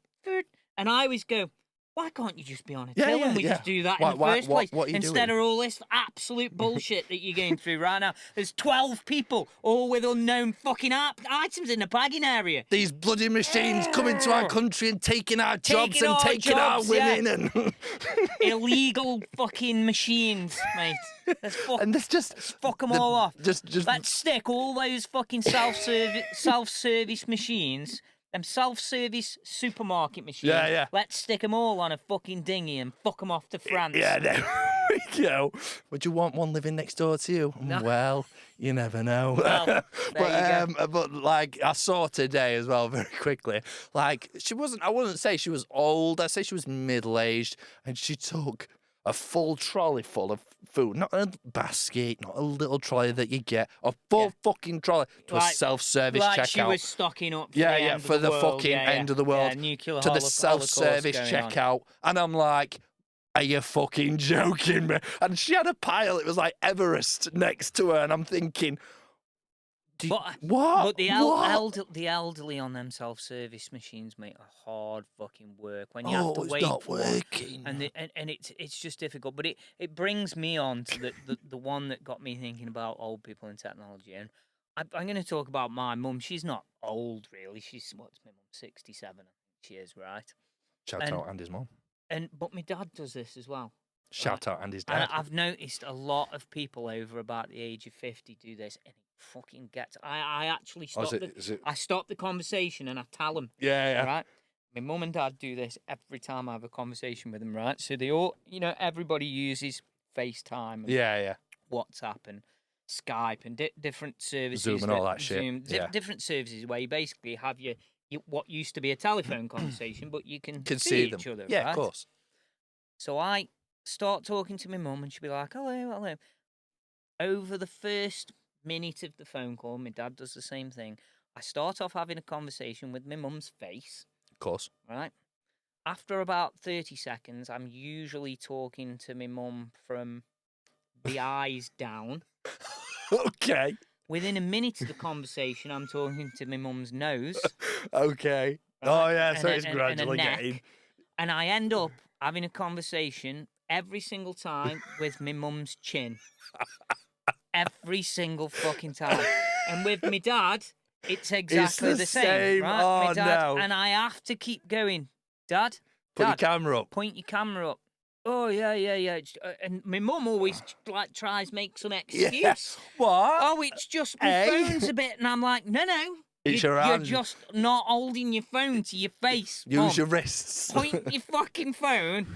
And I always go, why can't you just be on a till and we just do that in the first place? What are you Instead doing? of all this absolute bullshit that you're going through right now. There's 12 people, all with unknown fucking items in the bagging area. These bloody machines coming to our country and taking our jobs and taking our women and illegal fucking machines, mate. And just fuck them all off. Just Let's stick all those fucking self-service machines. Them self-service supermarket machines. Yeah. Let's stick them all on a fucking dinghy and fuck them off to France. Yeah, there we go. Would you want one living next door to you? No. Well, you never know. Well, there you go. But like I saw today as well, very quickly. Like I wouldn't say she was old. I'd say she was middle-aged, and she took a full trolley full of food, not a basket, not a little trolley that you get, a full fucking trolley to a self-service checkout. She was stocking up for the fucking end of the world, nuclear to the self-service checkout. And I'm like, are you fucking joking me? And she had a pile, it was like Everest next to her, and I'm thinking, what? But the elderly on them self-service machines, mate, are hard fucking work when you have to wait not for working. and it's just difficult. But it brings me on to the one that got me thinking about old people and technology. And I'm going to talk about my mum. She's not old really. She's what's my mum, 67. I think she is, right? Shout out Andy's mum. But my dad does this as well. Shout out Andy's dad. And I've noticed a lot of people over about the age of 50 do this, and it fucking gets. I actually stop. I stop the conversation and I tell them. Yeah. Right. My mum and dad do this every time I have a conversation with them. Right. So they all, everybody uses FaceTime. And WhatsApp and Skype and different services. Zoom and all that shit. Different services where you basically have what used to be a telephone conversation, but you can see each other. Yeah, right? of course. So I start talking to my mum and she'll be like, hello. Over the first minute of the phone call, my dad does the same thing. I start off having a conversation with my mum's face. Of course. Right? After about 30 seconds, I'm usually talking to my mum from the eyes down. Okay. Within a minute of the conversation, I'm talking to my mum's nose. Okay. Right? Oh, yeah, so it's gradually getting... And I end up having a conversation every single time with my mum's chin. Every single fucking time. And with my dad, it's exactly the same. Right? Oh, my dad, no. And I have to keep going. Dad, Put your camera up. Point your camera up. Oh, yeah. And my mum always like tries make some excuse. Yeah. What? Oh, it's just my phone's a bit. And I'm like, no. It's your hand. You're just not holding your phone to your face. Use your wrists. Point your fucking phone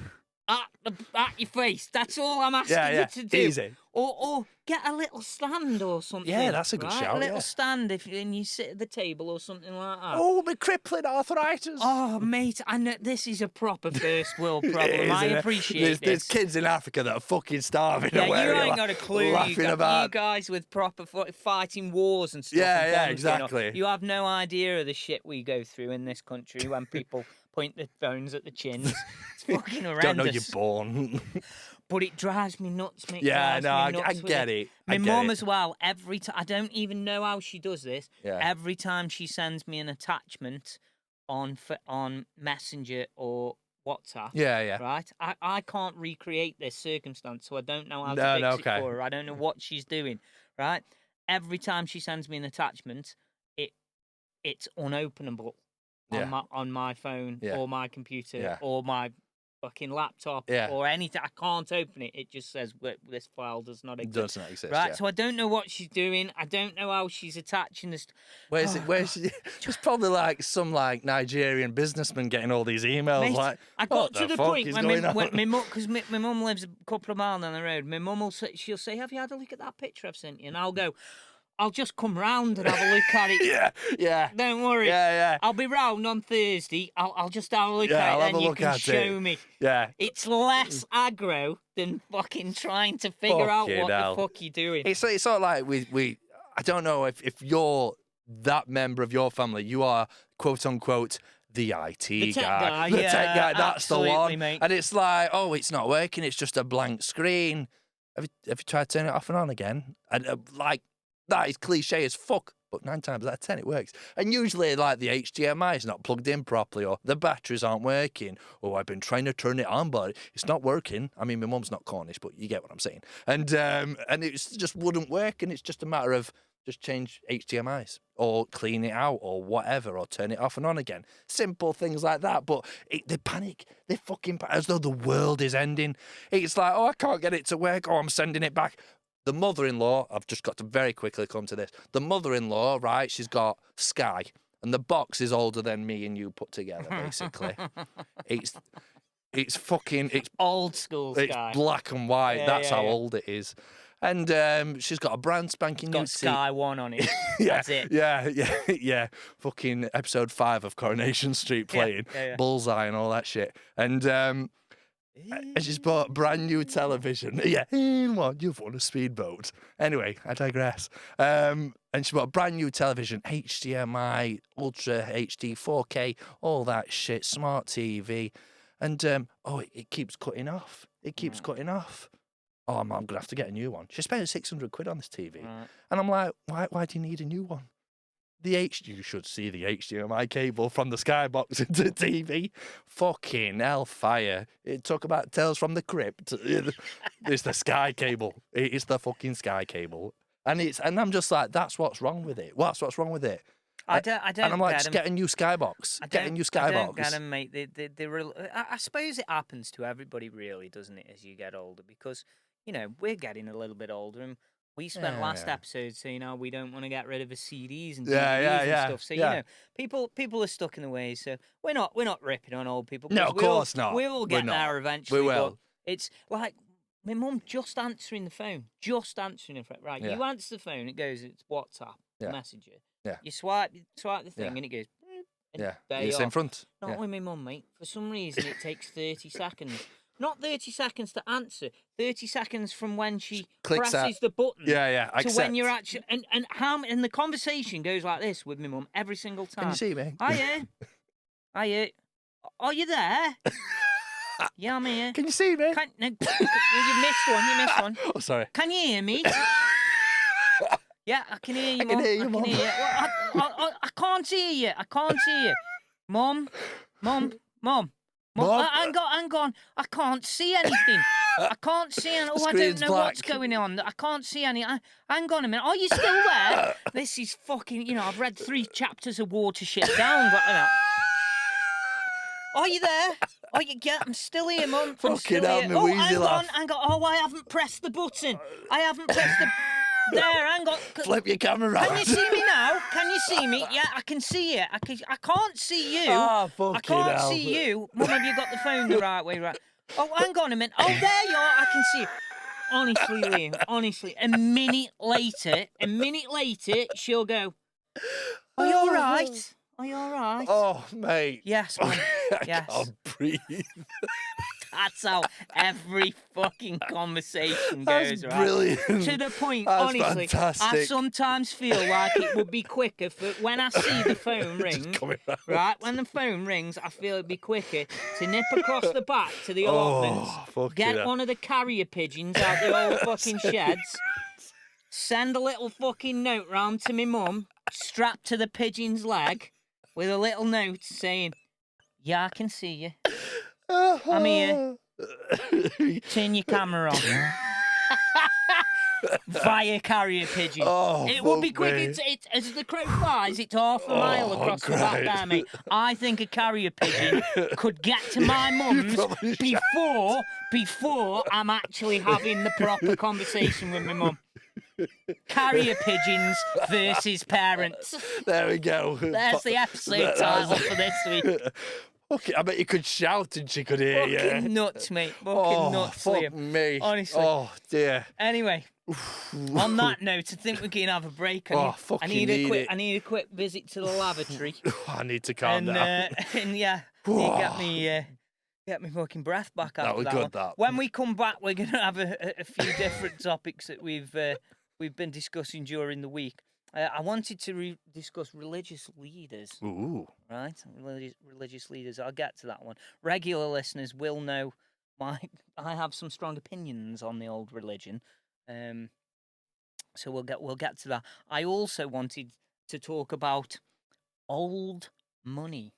at your face. That's all I'm asking you to do. Easy. Or get a little stand or something. Yeah, that's a good shout. A little stand and you sit at the table or something like that. Oh, my crippling arthritis. Oh, mate, I know this is a proper first world problem. I appreciate this. There's kids in Africa that are fucking starving away. You ain't got a clue. You guys with proper fighting wars and stuff. Yeah, exactly. You have no idea of the shit we go through in this country when people point their phones at the chins. It's fucking horrendous. Don't know you're born. But it drives me nuts, mate. Yeah, no, I get it. My mum as well, every time, I don't even know how she does this. Yeah. Every time she sends me an attachment on Messenger or WhatsApp, right? I can't recreate this circumstance, so I don't know how to fix it for her. I don't know what she's doing, right? Every time she sends me an attachment, it's unopenable on my phone or my computer or my fucking laptop or anything. I can't open it. It just says this file does not exist. Does not exist. Right. So I don't know what she's doing. I don't know how she's attaching this. Where's she? It's probably like some Nigerian businessman getting all these emails. Mate, like, I got to the point when my mum, because my mum lives a couple of miles down the road. My mum she'll say, "Have you had a look at that picture I've sent you?" And I'll go, I'll just come round and have a look at it. Yeah. Don't worry. Yeah. I'll be round on Thursday. I'll just have a look at it and you can show me. Yeah. It's less aggro than fucking trying to figure out what the fuck you're doing. It's sort of like we I don't know if you're that member of your family, you are quote unquote the IT guy. The tech guy, that's the one. Mate. And it's like, oh, it's not working, it's just a blank screen. Have you tried turning it off and on again? And that is cliche as fuck, but 9 times out of 10 it works. And usually, like, the HDMI is not plugged in properly, or the batteries aren't working, or I've been trying to turn it on, but it's not working. I mean, my mum's not Cornish, but you get what I'm saying. And it just wouldn't work, and it's just a matter of just change HDMIs, or clean it out, or whatever, or turn it off and on again. Simple things like that, but they panic. They fucking panic, as though the world is ending. It's like, oh, I can't get it to work, oh, I'm sending it back. The mother-in-law, I've just got to very quickly come to this. The mother-in-law, right, she's got Sky, and the box is older than me and you put together, basically. It's old school Sky. It's black and white. That's how old it is. And she's got a brand spanking new Sky One on it. That's it. Yeah. Fucking episode 5 of Coronation Street playing. Bullseye and all that shit. And she's bought a brand new television. What? You've won a speedboat. Anyway, I digress. And she bought a brand new television, HDMI, Ultra HD, 4K, all that shit, smart TV. And, it keeps cutting off. It keeps cutting off. Oh, I'm going to have to get a new one. She spent 600 quid on this TV. Right. And I'm like, why do you need a new one? You should see the HDMI cable from the Skybox into the TV. Fucking hellfire. It talk about Tales from the Crypt. It's the Sky cable. It's the fucking Sky cable. And I'm just like, that's what's wrong with it. What's wrong with it? I don't And I'm like, just get a new Skybox. Get a new Skybox. I don't get them, mate. I suppose it happens to everybody, really, doesn't it, as you get older? Because, we're getting a little bit older, and we spent last episode saying, we don't want to get rid of the CDs and DVDs and stuff. So, people are stuck in the ways. So we're not ripping on old people. No, of course not. We will get there eventually. We will. But it's like my mum just answering the phone. Right. Yeah. You answer the phone, it goes, it's WhatsApp, Messenger. Yeah. You swipe the thing, and it goes. It's in front. Not with my mum, mate. For some reason, it takes 30 seconds. Not 30 seconds to answer. 30 seconds from when she presses the button. Yeah. To when you're actually and the conversation goes like this with my mum every single time. Can you see me? Hiya. Are you there? Yeah, I'm here. Can you see me? You missed one. Oh, sorry. Can you hear me? Yeah, I can hear you, Mum. I can hear you, Mum. I can't hear you. Mum. Hang on. I can't see anything. I don't know what's going on. I can't see any. Hang on a minute. Are you still there? This is fucking, I've read 3 chapters of Watership Down. Are you there? Oh, I'm still here, Mum. Fucking hell, here. me Oh, wheezy laugh. hang on. Oh, I haven't pressed the button. I haven't pressed the... There, hang on. Flip your camera around. Can you see me now? Can you see me? Yeah, I can see it. I can't see you. Oh, fucking I can't hell. see you. Mum, have you got the phone the right way? Right. Oh, hang on a minute. Oh, there you are. I can see you. Honestly, Liam, honestly. A minute later, she'll go, are you all right? Are you all right? Oh, mate. Yes, Mum. Yes. I can't breathe. That's how every fucking conversation That's goes, right? brilliant. To the point, That's honestly, fantastic. I sometimes feel like it would be quicker for when I see the phone ring, right? When the phone rings, I feel it'd be quicker to nip across the back to the allotments, get one of the carrier pigeons out the old fucking sheds, send a little fucking note round to me mum, strapped to the pigeon's leg, with a little note saying, yeah, I can see you. I'm here. Turn your camera on. Via carrier pigeon. Oh, it would be quick. It's as the crow flies, it's half a mile across the back there, mate. I think a carrier pigeon could get to my mum's before I'm actually having the proper conversation with my mum. Carrier pigeons versus parents. There we go. There's the episode title for this week. Okay, I bet you could shout and she could hear you. Fucking nuts, mate. Fucking nuts, fuck Liam. me. Honestly. Oh, dear. Anyway, on that note, I think we can have a break. I need a quick visit to the lavatory. I need to calm down. And yeah, get me fucking breath back after that. That. When we come back, we're going to have a few different topics that we've been discussing during the week. I wanted to discuss religious leaders. Ooh. Right? Religious leaders. I'll get to that one. Regular listeners will know I have some strong opinions on the old religion. So we'll get to that. I also wanted to talk about old money.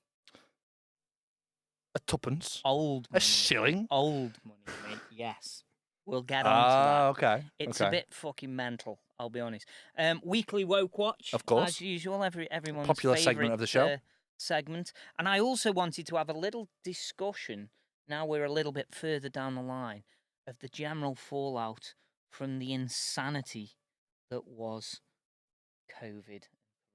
A tuppence? Old money. A shilling? Old money, mate. Yes. We'll get on to that. Okay. It's a bit fucking mental, I'll be honest. Weekly Woke Watch, of course, as usual. Everyone's popular segment of the show. Segment, and I also wanted to have a little discussion. Now we're a little bit further down the line of the general fallout from the insanity that was COVID,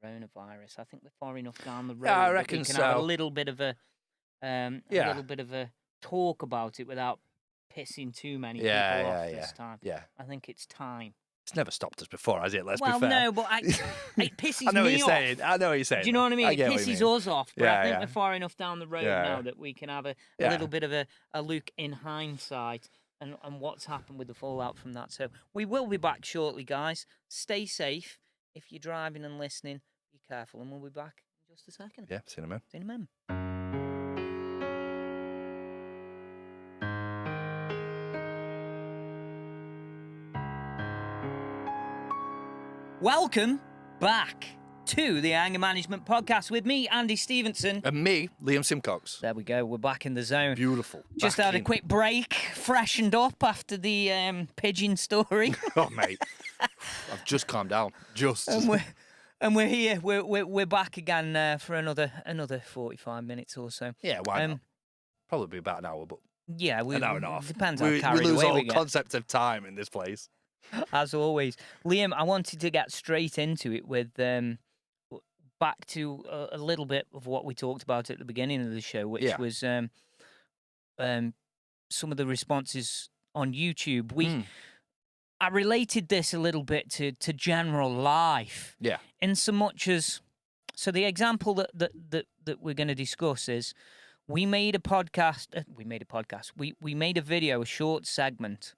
coronavirus. I think we're far enough down the road. Yeah, I reckon we can so. have a little bit of a little bit of a talk about it without pissing too many people off this time. Yeah. I think it's time. It's never stopped us before, has it? Let's be fair. Well, no, but it pisses me off. I know what you're saying. Do you know what I mean? It pisses us off. But I think yeah. we're far enough down the road now that we can have a little bit of a look in hindsight and what's happened with the fallout from that. So we will be back shortly, guys. Stay safe. If you're driving and listening, be careful, and we'll be back in just a second. Yeah, see you in a minute. See you in a minute. Welcome back to the Anger Management Podcast with me, Andy Stevenson. And me, Liam Simcox. There we go. We're back in the zone. Beautiful. Just had a quick break, freshened up after the pigeon story. Oh, mate. I've just calmed down. And we're here. We're back again for another 45 minutes or so. Yeah, why not? Probably be about an hour, but yeah, an hour and a half. Depends how carried away we lose all we get. concept of time in this place. As always. Liam, I wanted to get straight into it with back to a little bit of what we talked about at the beginning of the show, which was some of the responses on YouTube. I related this a little bit to general life. Yeah. In so much as, so the example that we're going to discuss is we made a podcast. We made a video, a short segment,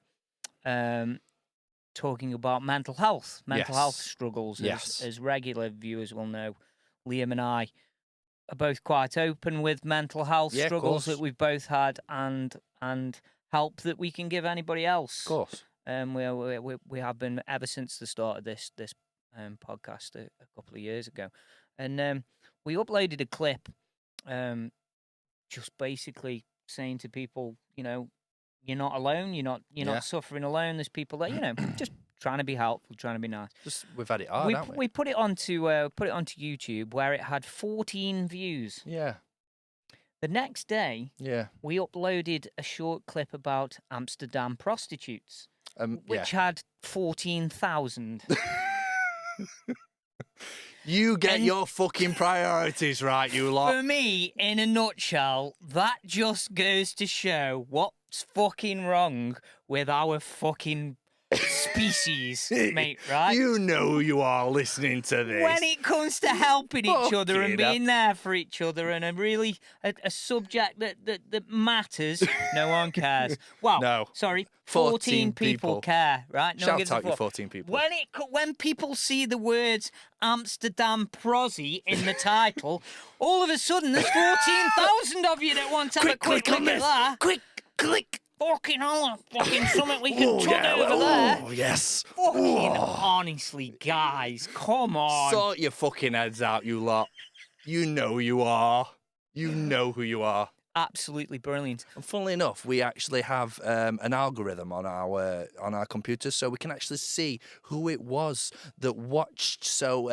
talking about mental health struggles. As regular viewers will know, Liam and I are both quite open with mental health struggles that we've both had and help that we can give anybody else. Of course. We have been ever since the start of this podcast a couple of years ago, and we uploaded a clip, just basically saying to people, you know, you're not alone. You're not suffering alone. There's people that, you know, just trying to be helpful, trying to be nice. We've had it hard, haven't we? We put it onto YouTube, where it had 14 views. Yeah. The next day, we uploaded a short clip about Amsterdam prostitutes, which had 14,000. You get your fucking priorities right, you lot. For me, in a nutshell, that just goes to show what's fucking wrong with our fucking species, mate, right? You know you are listening to this. When it comes to helping each other and being there for each other and a subject that matters, no one cares. Well, no. Sorry, 14 people care, right? No Shout out you 14 people. When people see the words Amsterdam prosy in the title, all of a sudden there's 14,000 of you that want to have a quick look at that. Quick, click. Fucking hell, fucking something we can tug over there. Oh, yes. Fucking honestly, guys, come on. Sort your fucking heads out, you lot. You know you are. You know who you are. Absolutely brilliant. And funnily enough, we actually have an algorithm on our computers, so we can actually see who it was that watched. So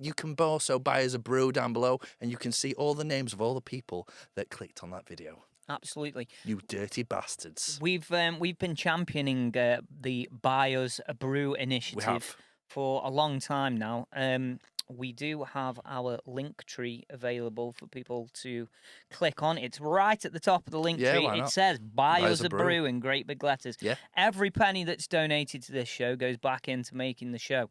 you can also buy us a brew down below, and you can see all the names of all the people that clicked on that video. Absolutely. You dirty bastards. We've been championing the Buy Us a Brew initiative for a long time now. We do have our link tree available for people to click on. It's right at the top of the link tree. It says Buy Us a Brew in great big letters. Yeah. Every penny that's donated to this show goes back into making the show.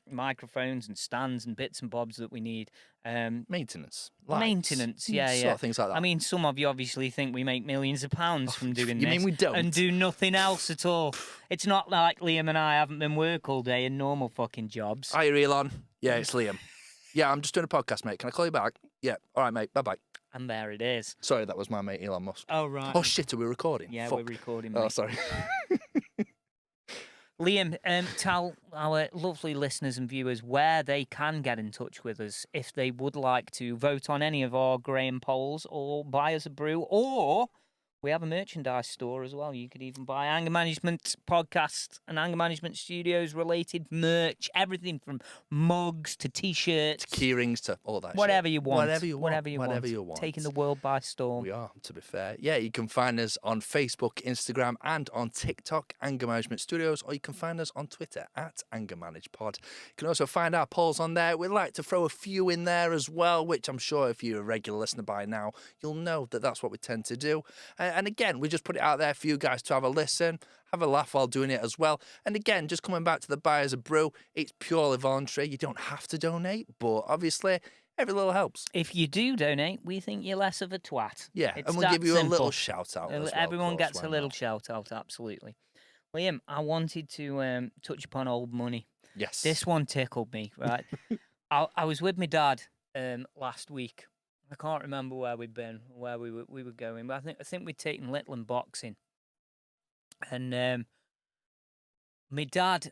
Microphones and stands and bits and bobs that we need. Maintenance. Maintenance, yeah. Sort of things like that. I mean, some of you obviously think we make millions of pounds from doing this. You mean we don't? And do nothing else at all. It's not like Liam and I haven't been work all day in normal fucking jobs. Hi, Elon. Yeah, it's Liam. Yeah, I'm just doing a podcast, mate. Can I call you back? Yeah. All right, mate. Bye-bye. And there it is. Sorry, that was my mate Elon Musk. Oh, right. Oh, shit, are we recording? Yeah, Fuck. we're recording, mate. Oh, sorry. Liam, tell our lovely listeners and viewers where they can get in touch with us if they would like to vote on any of our Graham polls or buy us a brew, or we have a merchandise store as well. You could even buy Anger Management Podcast and Anger Management Studios related merch, everything from mugs to T-shirts. To key rings to all that whatever shit. You want. Whatever you want. Taking the world by storm. We are, to be fair. Yeah, you can find us on Facebook, Instagram, and on TikTok, Anger Management Studios, or you can find us on Twitter at Anger Manage Pod. You can also find our polls on there. We'd like to throw a few in there as well, which I'm sure if you're a regular listener by now, you'll know that that's what we tend to do. And again, we just put it out there for you guys to have a listen, have a laugh while doing it as well. And again, just coming back to the Buy Us a Brew, it's purely voluntary. You don't have to donate, but obviously every little helps. If you do donate, we think you're less of a twat. Yeah, and we'll give you a little shout out as well. Everyone gets a little shout out, absolutely. Liam, I wanted to touch upon old money. Yes. This one tickled me, right? I was with my dad last week. I can't remember where we'd been, where we were going, but I think we'd taken Litland boxing, and my dad,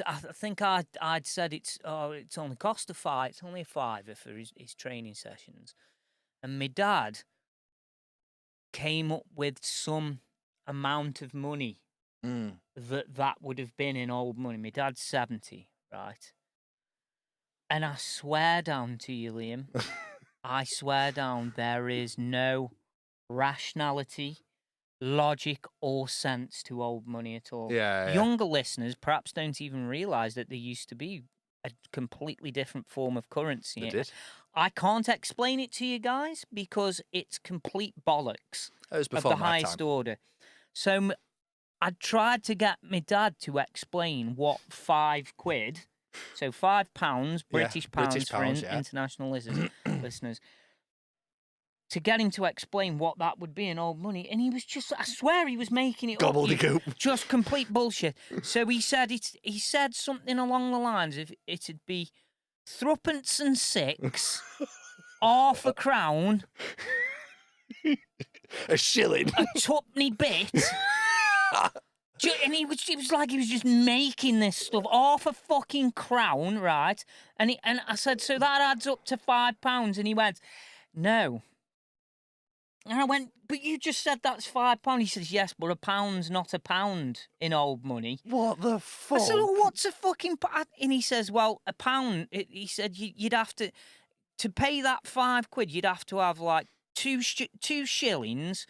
I think I'd said it's only cost a five, it's only a $5 for his training sessions, and my dad came up with some amount of money that would have been in old money. My dad's 70, right, and I swear down to you, Liam. I swear down, there is no rationality, logic, or sense to old money at all. Yeah. Younger listeners perhaps don't even realise that there used to be a completely different form of currency. They did. I can't explain it to you guys because it's complete bollocks It was of the highest order. So I tried to get my dad to explain what £5... So £5, British pounds for international listeners, to get him to explain what that would be in old money, and he was just, I swear he was making it gobbledygook. Just complete bullshit. So he said something along the lines of it'd be threepence and six, half a crown, a shilling, a tuppenny bit. And it was like he was just making this stuff off a fucking crown, right? And I said, so that adds up to £5. And he went, no. And I went, but you just said that's £5. He says, yes, but a pound's not a pound in old money. What the fuck? I said, well, what's a fucking pound? And he says, well, a pound, he said, you'd have to pay that £5, you'd have to have like two shillings,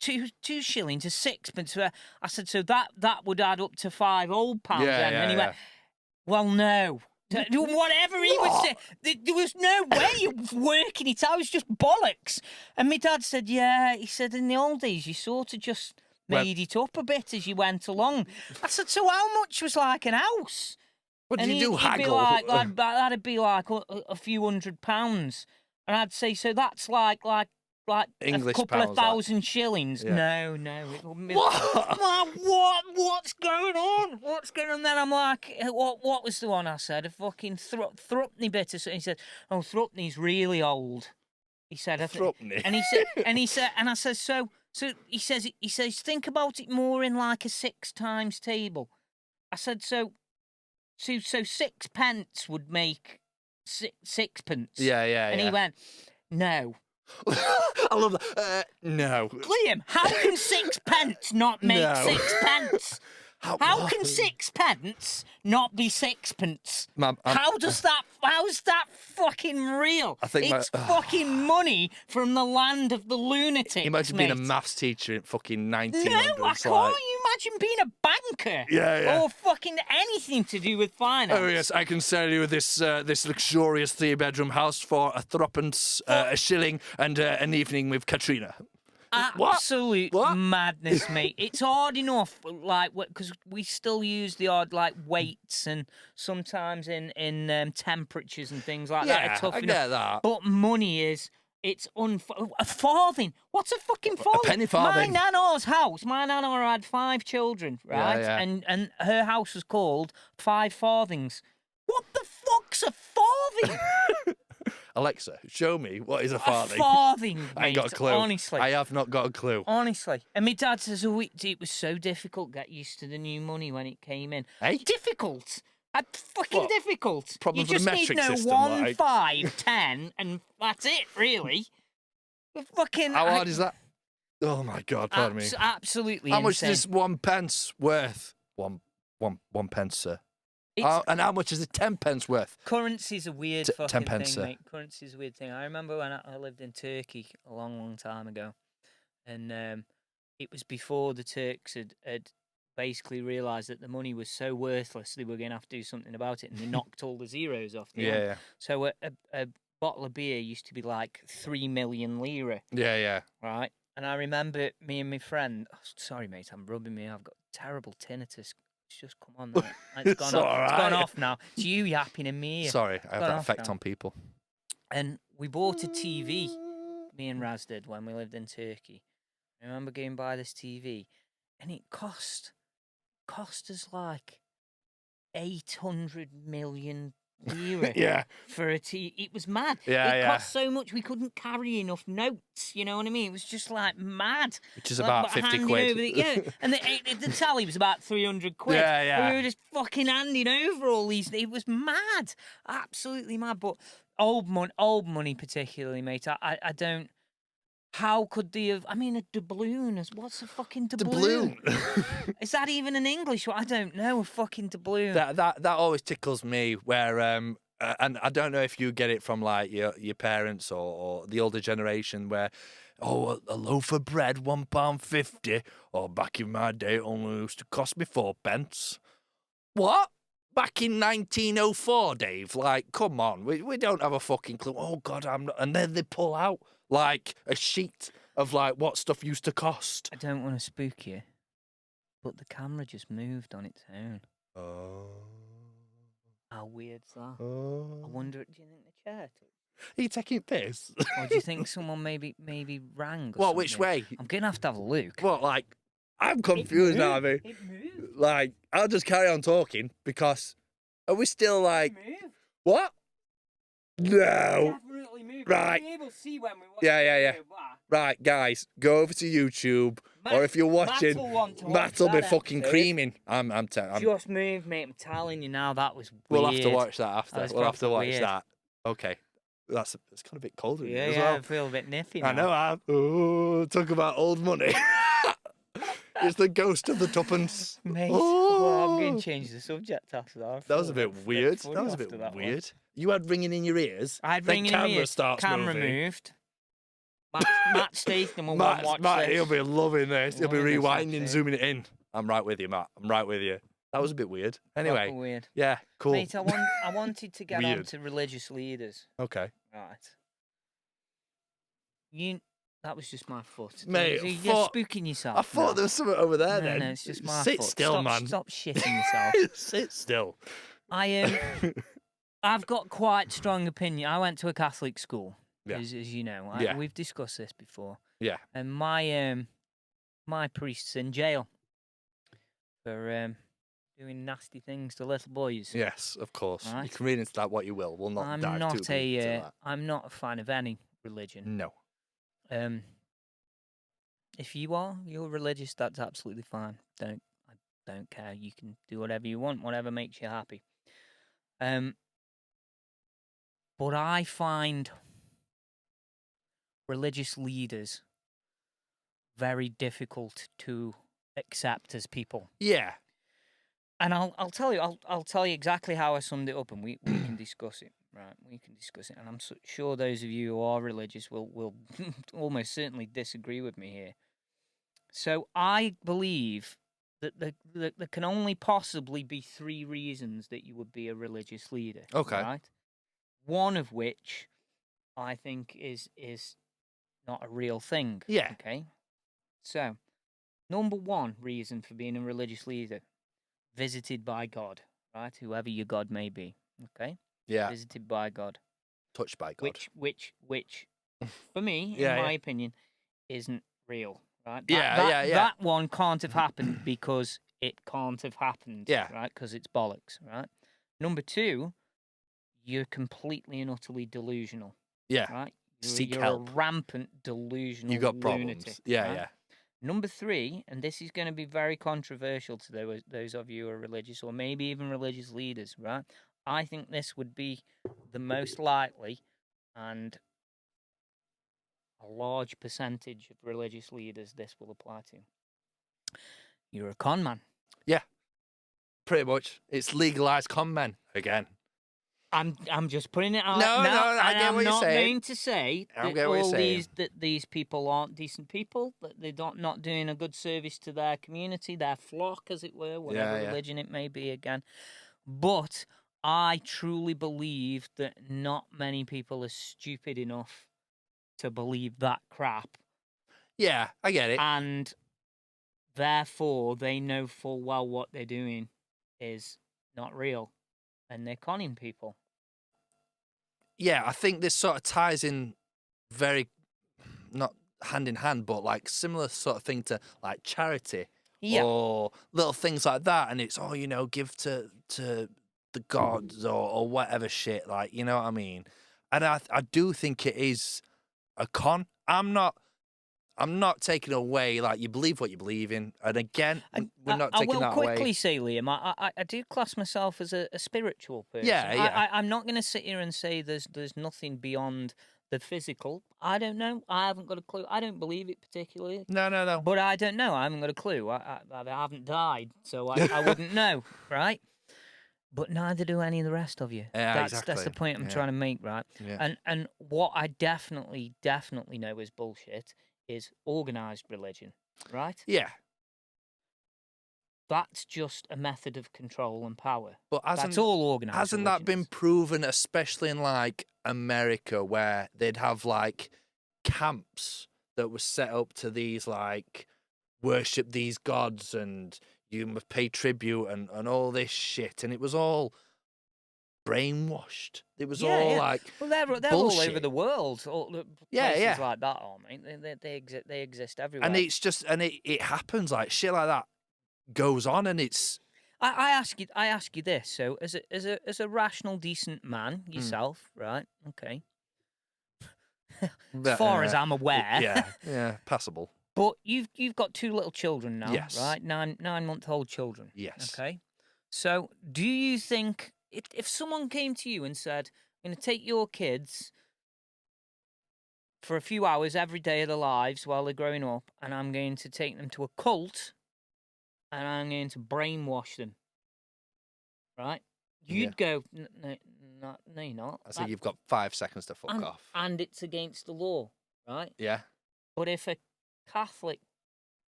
two shillings, a sixpence. I said, so that would add up to £5 then. And he went, well, no. Whatever he was saying, there was no way of working it out. It was just bollocks. And my dad said, yeah. He said, in the old days, you sort of just made it up a bit as you went along. I said, so how much was like an house? What did you do, haggle? That'd be like a few £100. And I'd say, so that's like English a couple pounds, of thousand shillings. Yeah. No. What? What's going on? What's going on? Then I'm like, what was the one I said? A fucking thrupney bit. He said, oh, thrupney's really old. He said, thrupney. And he said, and I said, so he says, think about it more in like a 6 times table. I said, so 6 pence would make sixpence. Yeah. And he went, no. I love that. No. Liam, how can 6 pence not make 6 pence? How can 6 pence not be sixpence? How's that fucking real? I think it's fucking money from the land of the lunatics. Imagine being a maths teacher in fucking 1900s. No, I can't. You imagine being a banker? Yeah. Or fucking anything to do with finance. Oh yes, I can sell you this luxurious 3-bedroom house for a threepence, a shilling, and an evening with Katrina. Absolute madness, mate. It's hard enough, like, because we still use the odd, like, weights and sometimes in temperatures and things like that are tough enough. Get that. But money is, it's a farthing. What's a fucking farthing? A penny farthing. My nana's house, my nana had 5 children, right? Yeah. And her house was called 5 Farthings. What the fuck's a farthing? Alexa, show me what is a farthing. A farthing, mate, I ain't got a clue. Honestly. I have not got a clue. Honestly. And my dad says, it was so difficult to get used to the new money when it came in. Hey? Difficult. Fucking difficult. Problem you for the just metric need system, 1, like. 5, 10, and that's it, really. Fucking. How hard is that? Oh my God, pardon me. Absolutely How insane. much is 1 pence worth? One pence, sir. And how much is it 10 pence worth? Currency's a weird fucking 10 pence, thing, sir. mate. Currency's a weird thing. I remember when I lived in Turkey a long time ago, and it was before the Turks had basically realised that the money was so worthless they were going to have to do something about it, and they knocked all the zeros off the end. Yeah. So a bottle of beer used to be like 3 million lira. Yeah. Right? And I remember me and my friend... Oh, sorry, mate, I'm rubbing me. I've got terrible tinnitus. It's just come on. It's gone off. It's gone off now. It's you yapping in me ear. Sorry, I have that effect on people. And we bought a TV, me and Raz did, when we lived in Turkey. I remember going by this TV, and it cost us like 800 million lira for a TV. It was mad. It cost so much we couldn't carry enough notes. You know what I mean? It was just like mad. Which is about 50 quid. And the tally was about 300 quid. Yeah. And we were just fucking handing over all these. It was mad, absolutely mad. But old money particularly, mate. I don't. How could they have? I mean, a doubloon. What's a fucking doubloon? Is that even an English one? I don't know. A fucking doubloon. That always tickles me. Where and I don't know if you get it from like your parents or the older generation, where a loaf of bread £1.50, or back in my day it only used to cost me 4 pence. What? Back in 1904, Dave? Like, come on, we don't have a fucking clue. Oh God, I'm not. And then they pull out like a sheet of like what stuff used to cost. I don't want to spook you, but the camera just moved on its own. Oh. How weird's that? Oh. I wonder, do you think the chair took? Are you taking piss? Or do you think someone maybe rang? Or What? Which something? way? I'm gonna have to have a look. What? Like, I'm confused now. I mean, It moved. like, I'll just carry on talking because are we still like It moved. what? No. Definitely moved. Right. We'll be able to see when we watch Yeah. the video back. Right, guys, go over to YouTube, or if you're watching, Matt will be fucking creaming. I'm Just moved, mate. I'm telling you now, that was weird. We'll have to watch that after. That was We'll have to watch weird. that. Okay. It's kind of a bit colder in here Yeah, as well. I feel a bit nippy now. I know. Talk about old money. It's the ghost of the tuppence. Mate, Oh. well, I'm going to change the subject after that. That was a bit weird. That was a bit weird. You had ringing in your ears. I had then ringing in camera my ears. starts Camera moving. moved. Matt Statham will watch this. He'll be loving this. He'll be rewinding, zooming it in. I'm right with you, Matt. I'm right with you. That was a bit weird. Anyway. Proper weird. Yeah, cool. Mate, I wanted to get on to religious leaders. Okay. Right. That was just my foot. Mate, you're spooking yourself. I thought there was something over there then. No, it's just my Sit foot. still, man. Stop shitting yourself. Sit still. I've got quite strong opinion. I went to a Catholic school, as you know. We've discussed this before. Yeah. And my priest's in jail for doing nasty things to little boys. Yes, of course. Right? You can read into that what you will. We'll not dive too deep into that. I'm not a fan of any religion. No. If you're religious, that's absolutely fine. I don't care. You can do whatever you want, whatever makes you happy. But I find religious leaders very difficult to accept as people. Yeah. And I'll tell you exactly how I summed it up, and we can discuss it. Right, we can discuss it, and I'm sure those of you who are religious will almost certainly disagree with me here. So I believe that there can only possibly be 3 reasons that you would be a religious leader. Okay. Right? One of which I think is not a real thing. Yeah. Okay. So, number 1 reason for being a religious leader: visited by God. Right, whoever your God may be. Okay. Yeah. Visited by God. Touched by God. Which, for me, in my opinion, isn't real. Right? That one can't have happened because it can't have happened. Yeah. Right? Because it's bollocks. Right. Number 2, you're completely and utterly delusional. Yeah. Right. Seek you're help. a rampant delusional. You got lunatic, problems. Yeah. right? Yeah. Number 3, and this is going to be very controversial to those of you who are religious, or maybe even religious leaders, right? I think this would be the most likely, and a large percentage of religious leaders this will apply to. You're a con man. Yeah. Pretty much. It's legalized con men again. I'm just putting it out. No, I I get what you're saying. I'm not going to say that these people aren't decent people, that they're not doing a good service to their community, their flock, as it were, whatever religion it may be again. But I truly believe that not many people are stupid enough to believe that crap. Yeah, I get it. And therefore, they know full well what they're doing is not real, and they're conning people. Yeah, I think this sort of ties in very, not hand in hand, but like similar sort of thing to like charity or little things like that. And it's, give to the gods or whatever shit, like, you know what I mean? And I do think it is a con. I'm not taking away, like, you believe what you believe in. And again, we're not taking that away. I will quickly say, Liam, I do class myself as a spiritual person. Yeah. I'm not going to sit here and say there's nothing beyond the physical. I don't know. I haven't got a clue. I don't believe it particularly. No. But I don't know. I haven't got a clue. I haven't died, so I wouldn't know, right? But neither do any of the rest of you. Yeah, That's the point I'm trying to make, right? Yeah. And what I definitely know is bullshit is organised religion, right? Yeah. That's just a method of control and power. But that's all organised. Hasn't that been proven, especially in like America, where they'd have like camps that were set up to these like worship these gods and you must pay tribute and all this shit, and it was all brainwashed. It was all like they're all over the world. Places like that, mate. They exist everywhere. And it's just it happens, like shit like that goes on, and it's. I ask you this. So as a rational, decent man yourself, right? Okay. As far as I'm aware. Yeah, passable. But you've got 2 little children now, yes. right? 9-month-old children. Yes. Okay. So do you think if someone came to you and said, "I'm going to take your kids for a few hours every day of their lives while they're growing up, and I'm going to take them to a cult, and I'm going to brainwash them," right? You'd go, no, you're not. I think you've got 5 seconds to fuck off. And it's against the law, right? Yeah. But if a Catholic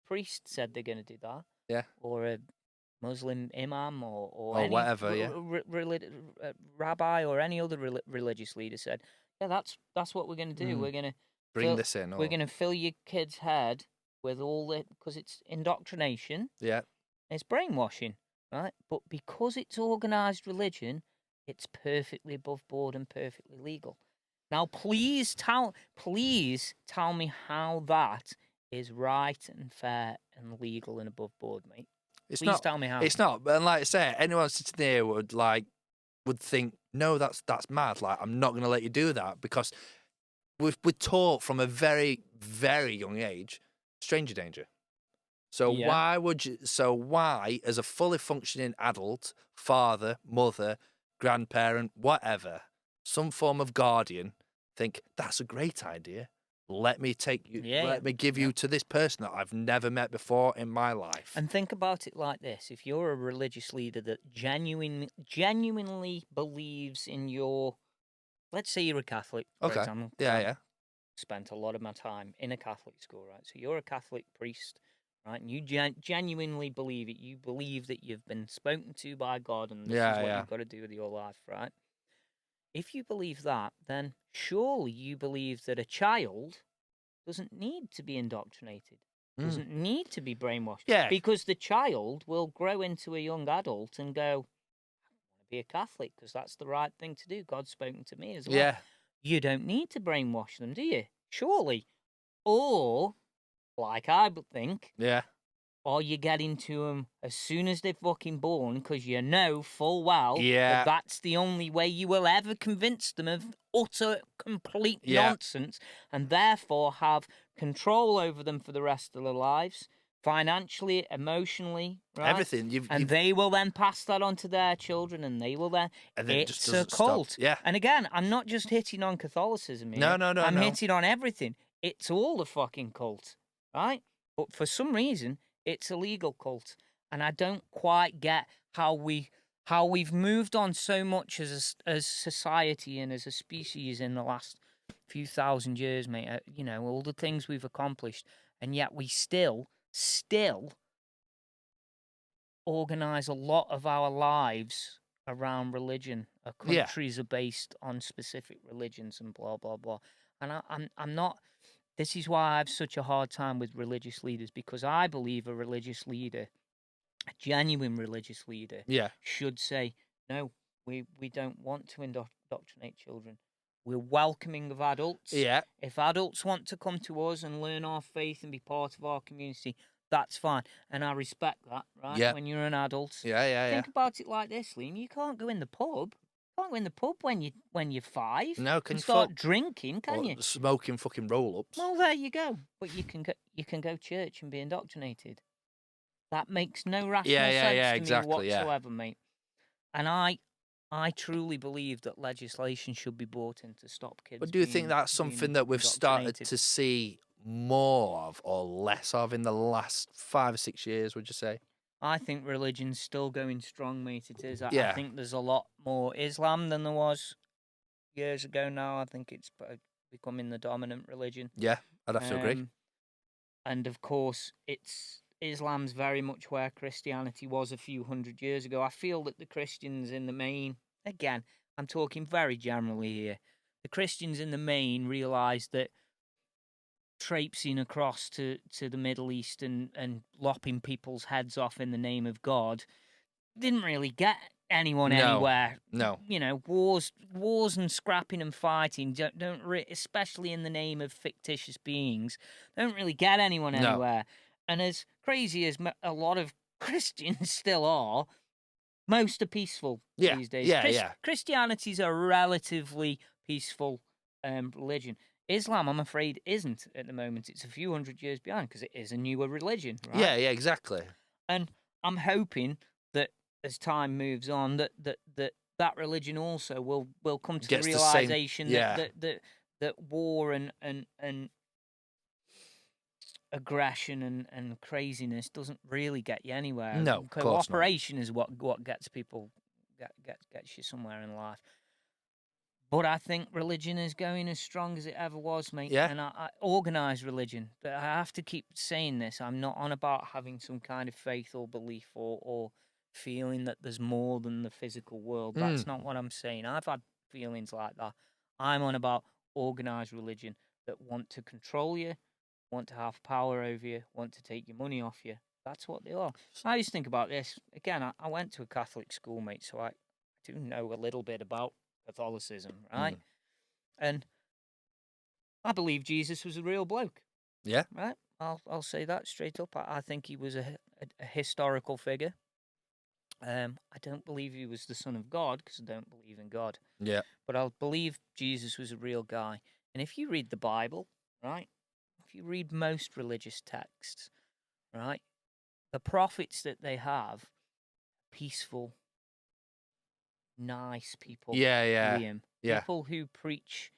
priest said they're going to do that, Yeah. or a Muslim imam or any whatever, yeah. rabbi or any other religious leader said, yeah, that's what we're going to do. We're going to bring this in. We're going to fill your kid's head with all it, because it's indoctrination. Yeah. It's brainwashing, right? But because it's organised religion, it's perfectly above board and perfectly legal. Now, please tell me how that is right and fair and legal and above board, mate. Please tell me how. It's not. And like I say, anyone sitting there would think, no, that's mad. Like, I'm not going to let you do that, because we're taught from a very, very young age, stranger danger. So why would you? So why, as a fully functioning adult, father, mother, grandparent, whatever, some form of guardian, think that's a great idea? Let me take you. Let me give you to this person that I've never met before in my life. And think about it like this: if you're a religious leader that genuinely believes in your, let's say you're a Catholic, for example. Yeah. Spent a lot of my time in a Catholic school, right? So you're a Catholic priest, right? And you genuinely believe it. You believe that you've been spoken to by God, and this is what you've got to do with your life, right? If you believe that, then surely you believe that a child doesn't need to be indoctrinated, doesn't need to be brainwashed. Yeah. Because the child will grow into a young adult and go, I want to be a Catholic because that's the right thing to do. God's spoken to me as well. Yeah. You don't need to brainwash them, do you? Surely. Or, like I would think, or you get into them as soon as they're fucking born, because you know full well that that's the only way you will ever convince them of utter, complete nonsense, and therefore have control over them for the rest of their lives, financially, emotionally, right? Everything. They will then pass that on to their children, and they will then... And then it's a cult. Stop. Yeah. And again, I'm not just hitting on Catholicism here. No. I'm hitting on everything. It's all a fucking cult, right? But for some reason, it's a legal cult, and I don't quite get how we've moved on so much as society and as a species in the last few thousand years, mate. All the things we've accomplished, and yet we still organise a lot of our lives around religion. Our countries are based on specific religions and blah blah blah. And I'm not. This is why I have such a hard time with religious leaders, because I believe a religious leader, a genuine religious leader, should say, no, we don't want to indoctrinate children. We're welcoming of adults. Yeah. If adults want to come to us and learn our faith and be part of our community, that's fine. And I respect that, right? Yeah. When you're an adult. Yeah. Think about it like this, Liam. You can't go in the pub. Can't go in the pub when you're 5. No, can you start drinking, can you? Smoking fucking roll-ups. Well, there you go. But you can go church and be indoctrinated. That makes no rational sense to me whatsoever, mate. And I truly believe that legislation should be brought in to stop kids. But do you think that's something that we've started to see more of or less of in the last 5 or 6 years, would you say? I think religion's still going strong, mate. It is. I think there's a lot more Islam than there was years ago now. I think it's becoming the dominant religion. Yeah, I'd have to agree. And of course, Islam's very much where Christianity was a few hundred years ago. I feel that the Christians in the main, again, I'm talking very generally here, the Christians in the main realised that traipsing across to the Middle East and lopping people's heads off in the name of God didn't really get anyone anywhere. No. Wars and scrapping and fighting don't especially in the name of fictitious beings, don't really get anyone anywhere. And as crazy as a lot of Christians still are, most are peaceful these days. Christianity's a relatively peaceful religion. Islam, I'm afraid, isn't at the moment. It's a few hundred years behind because it is a newer religion, right? Yeah, exactly. And I'm hoping that as time moves on, that religion also will come to the realization that war and aggression and craziness doesn't really get you anywhere. No, cooperation is what gets people gets you somewhere in life. But I think religion is going as strong as it ever was, mate. Yeah. And organised religion. But I have to keep saying this. I'm not on about having some kind of faith or belief or feeling that there's more than the physical world. That's not what I'm saying. I've had feelings like that. I'm on about organised religion that want to control you, want to have power over you, want to take your money off you. That's what they are. I just think about this. Again, I went to a Catholic school, mate, so I do know a little bit about Catholicism, right? And I believe Jesus was a real bloke. Yeah. Right? I'll say that straight up. I think he was a historical figure. I don't believe he was the son of God because I don't believe in God. Yeah. But I believe Jesus was a real guy. And if you read the Bible, right? If you read most religious texts, right? The prophets that they have, peaceful, nice people. Yeah. Liam. People who preach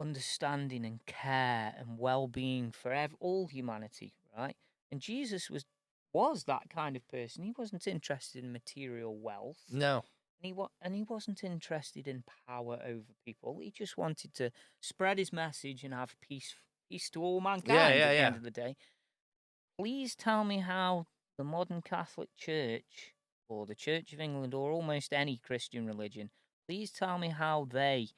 understanding and care and well-being for all humanity, right? And Jesus was that kind of person. He wasn't interested in material wealth. No. And he wasn't interested in power over people. He just wanted to spread his message and have peace to all mankind at the end of the day. Please tell me how the modern Catholic Church or the Church of England or almost any Christian religion, please tell me how they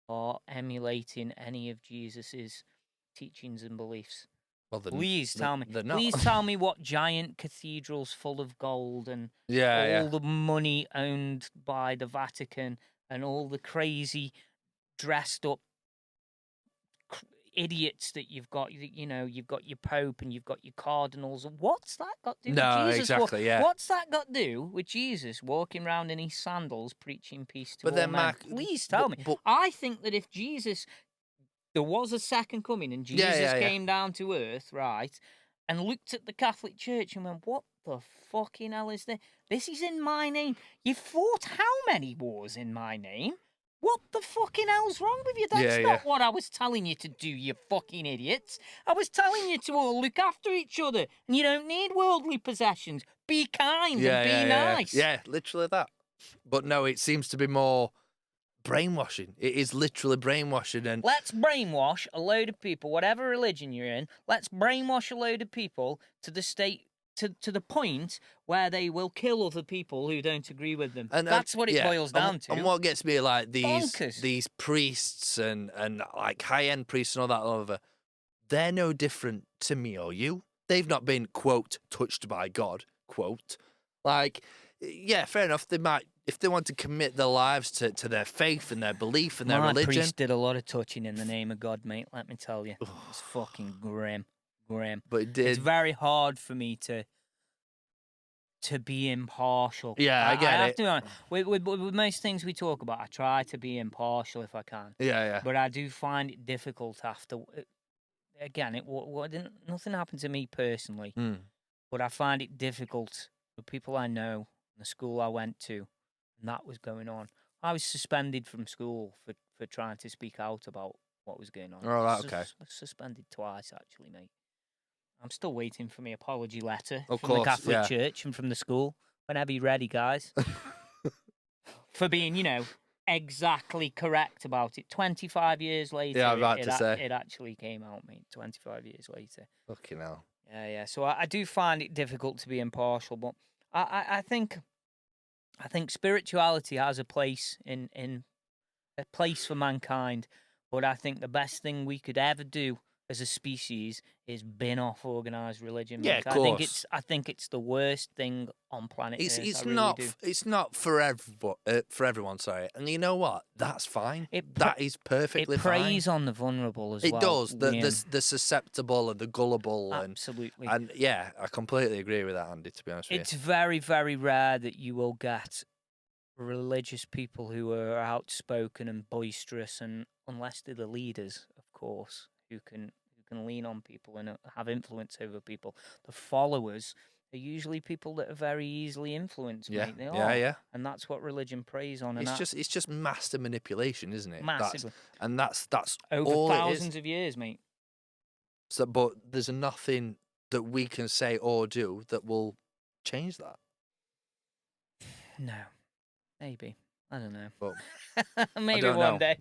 are emulating any of Jesus's teachings and beliefs. Well, please tell me. Please tell me what giant cathedrals full of gold and all the money owned by the Vatican and all the crazy dressed up idiots that you've got. You've got your Pope and you've got your cardinals. What's that got to do with Jesus? Exactly, yeah. What's that got to do with Jesus walking around in his sandals preaching peace to all men? Mark, please tell me. I think that if there was a second coming and Jesus came down to earth, right, and looked at the Catholic Church and went, what the fucking hell is this? This is in my name. You fought how many wars in my name? What the fucking hell's wrong with you? That's not what I was telling you to do, you fucking idiots. I was telling you to all look after each other, and you don't need worldly possessions. Be kind and be nice. Yeah, literally that. But no, it seems to be more brainwashing. It is literally brainwashing. And let's brainwash a load of people, whatever religion you're in. Let's brainwash a load of people to the state, to the point where they will kill other people who don't agree with them. And that's what it boils down to. And what gets me, like, these priests and like high-end priests and all that over, they're no different to me or you. They've not been, quote, touched by God, quote. Like, yeah, fair enough. They might, if they want to commit their lives to their faith and their belief and their religion. My priest did a lot of touching in the name of God, mate, let me tell you. It's fucking grim. But it did. It's very hard for me to be impartial. Yeah, I get it. To be honest, with most things we talk about, I try to be impartial if I can. Yeah. But I do find it difficult after. Again, nothing happened to me personally, but I find it difficult with people I know, the school I went to, and that was going on. I was suspended from school for trying to speak out about what was going on. Oh, okay. Suspended twice, actually, mate. I'm still waiting for my apology letter from the Catholic Church and from the school. Whenever you're ready, guys. For being, exactly correct about it. 25 years later, it actually came out, mate. 25 years later. Fucking hell. Yeah. So I do find it difficult to be impartial, but I think spirituality has a place in a place for mankind. But I think the best thing we could ever do as a species is bin off organised religion. Yeah, of course. I think it's the worst thing on planet Earth. It's not for everyone. Sorry, and you know what? That's fine. That is perfectly fine. It preys on the vulnerable as well. It does. The susceptible and the gullible. Absolutely. And yeah, I completely agree with that, Andy. To be honest with you, it's very, very rare that you will get religious people who are outspoken and boisterous, and unless they're the leaders, of course, who can lean on people and have influence over people. The followers are usually people that are very easily influenced. Mate. They are. Yeah. And that's what religion preys on. It's just master manipulation, isn't it? Massively. That's over all thousands of years, mate. So, but there's nothing that we can say or do that will change that. No, maybe. I don't know. But Maybe one day.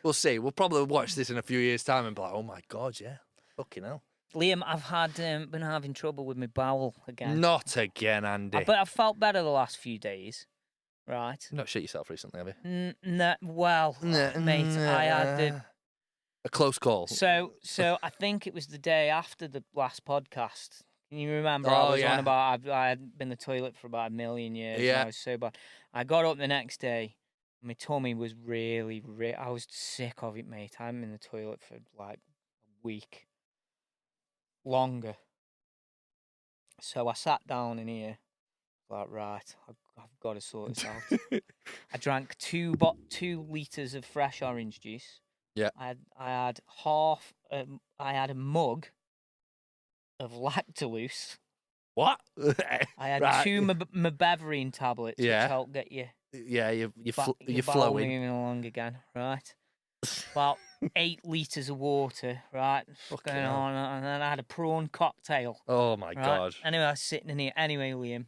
We'll see. We'll probably watch this in a few years' time and be like, oh my God, yeah. Fucking hell. Liam, I've been having trouble with my bowel again. Not again, Andy. But I've felt better the last few days, right? You've not shit yourself recently, have you? No, well, mate, I had a close call. So I think it was the day after the last podcast. Can you remember? I was on about I had been in the toilet for about 1,000,000 years. Yeah. And I was so bad. I got up the next day. My tummy was really, I was sick of it, mate. I'm in the toilet for like a week. Longer. So I sat down in here, like, right, I've got to sort this out. I drank 2 litres of fresh orange juice. Yeah. I had a mug of Lactolose. What? I had 2 mebeverine tablets, which help get you. Yeah, you're flowing. Moving along again, right? About 8 litres of water, right? Going on, and then I had a prawn cocktail. Oh my God! Anyway, I was sitting in here. Anyway, Liam,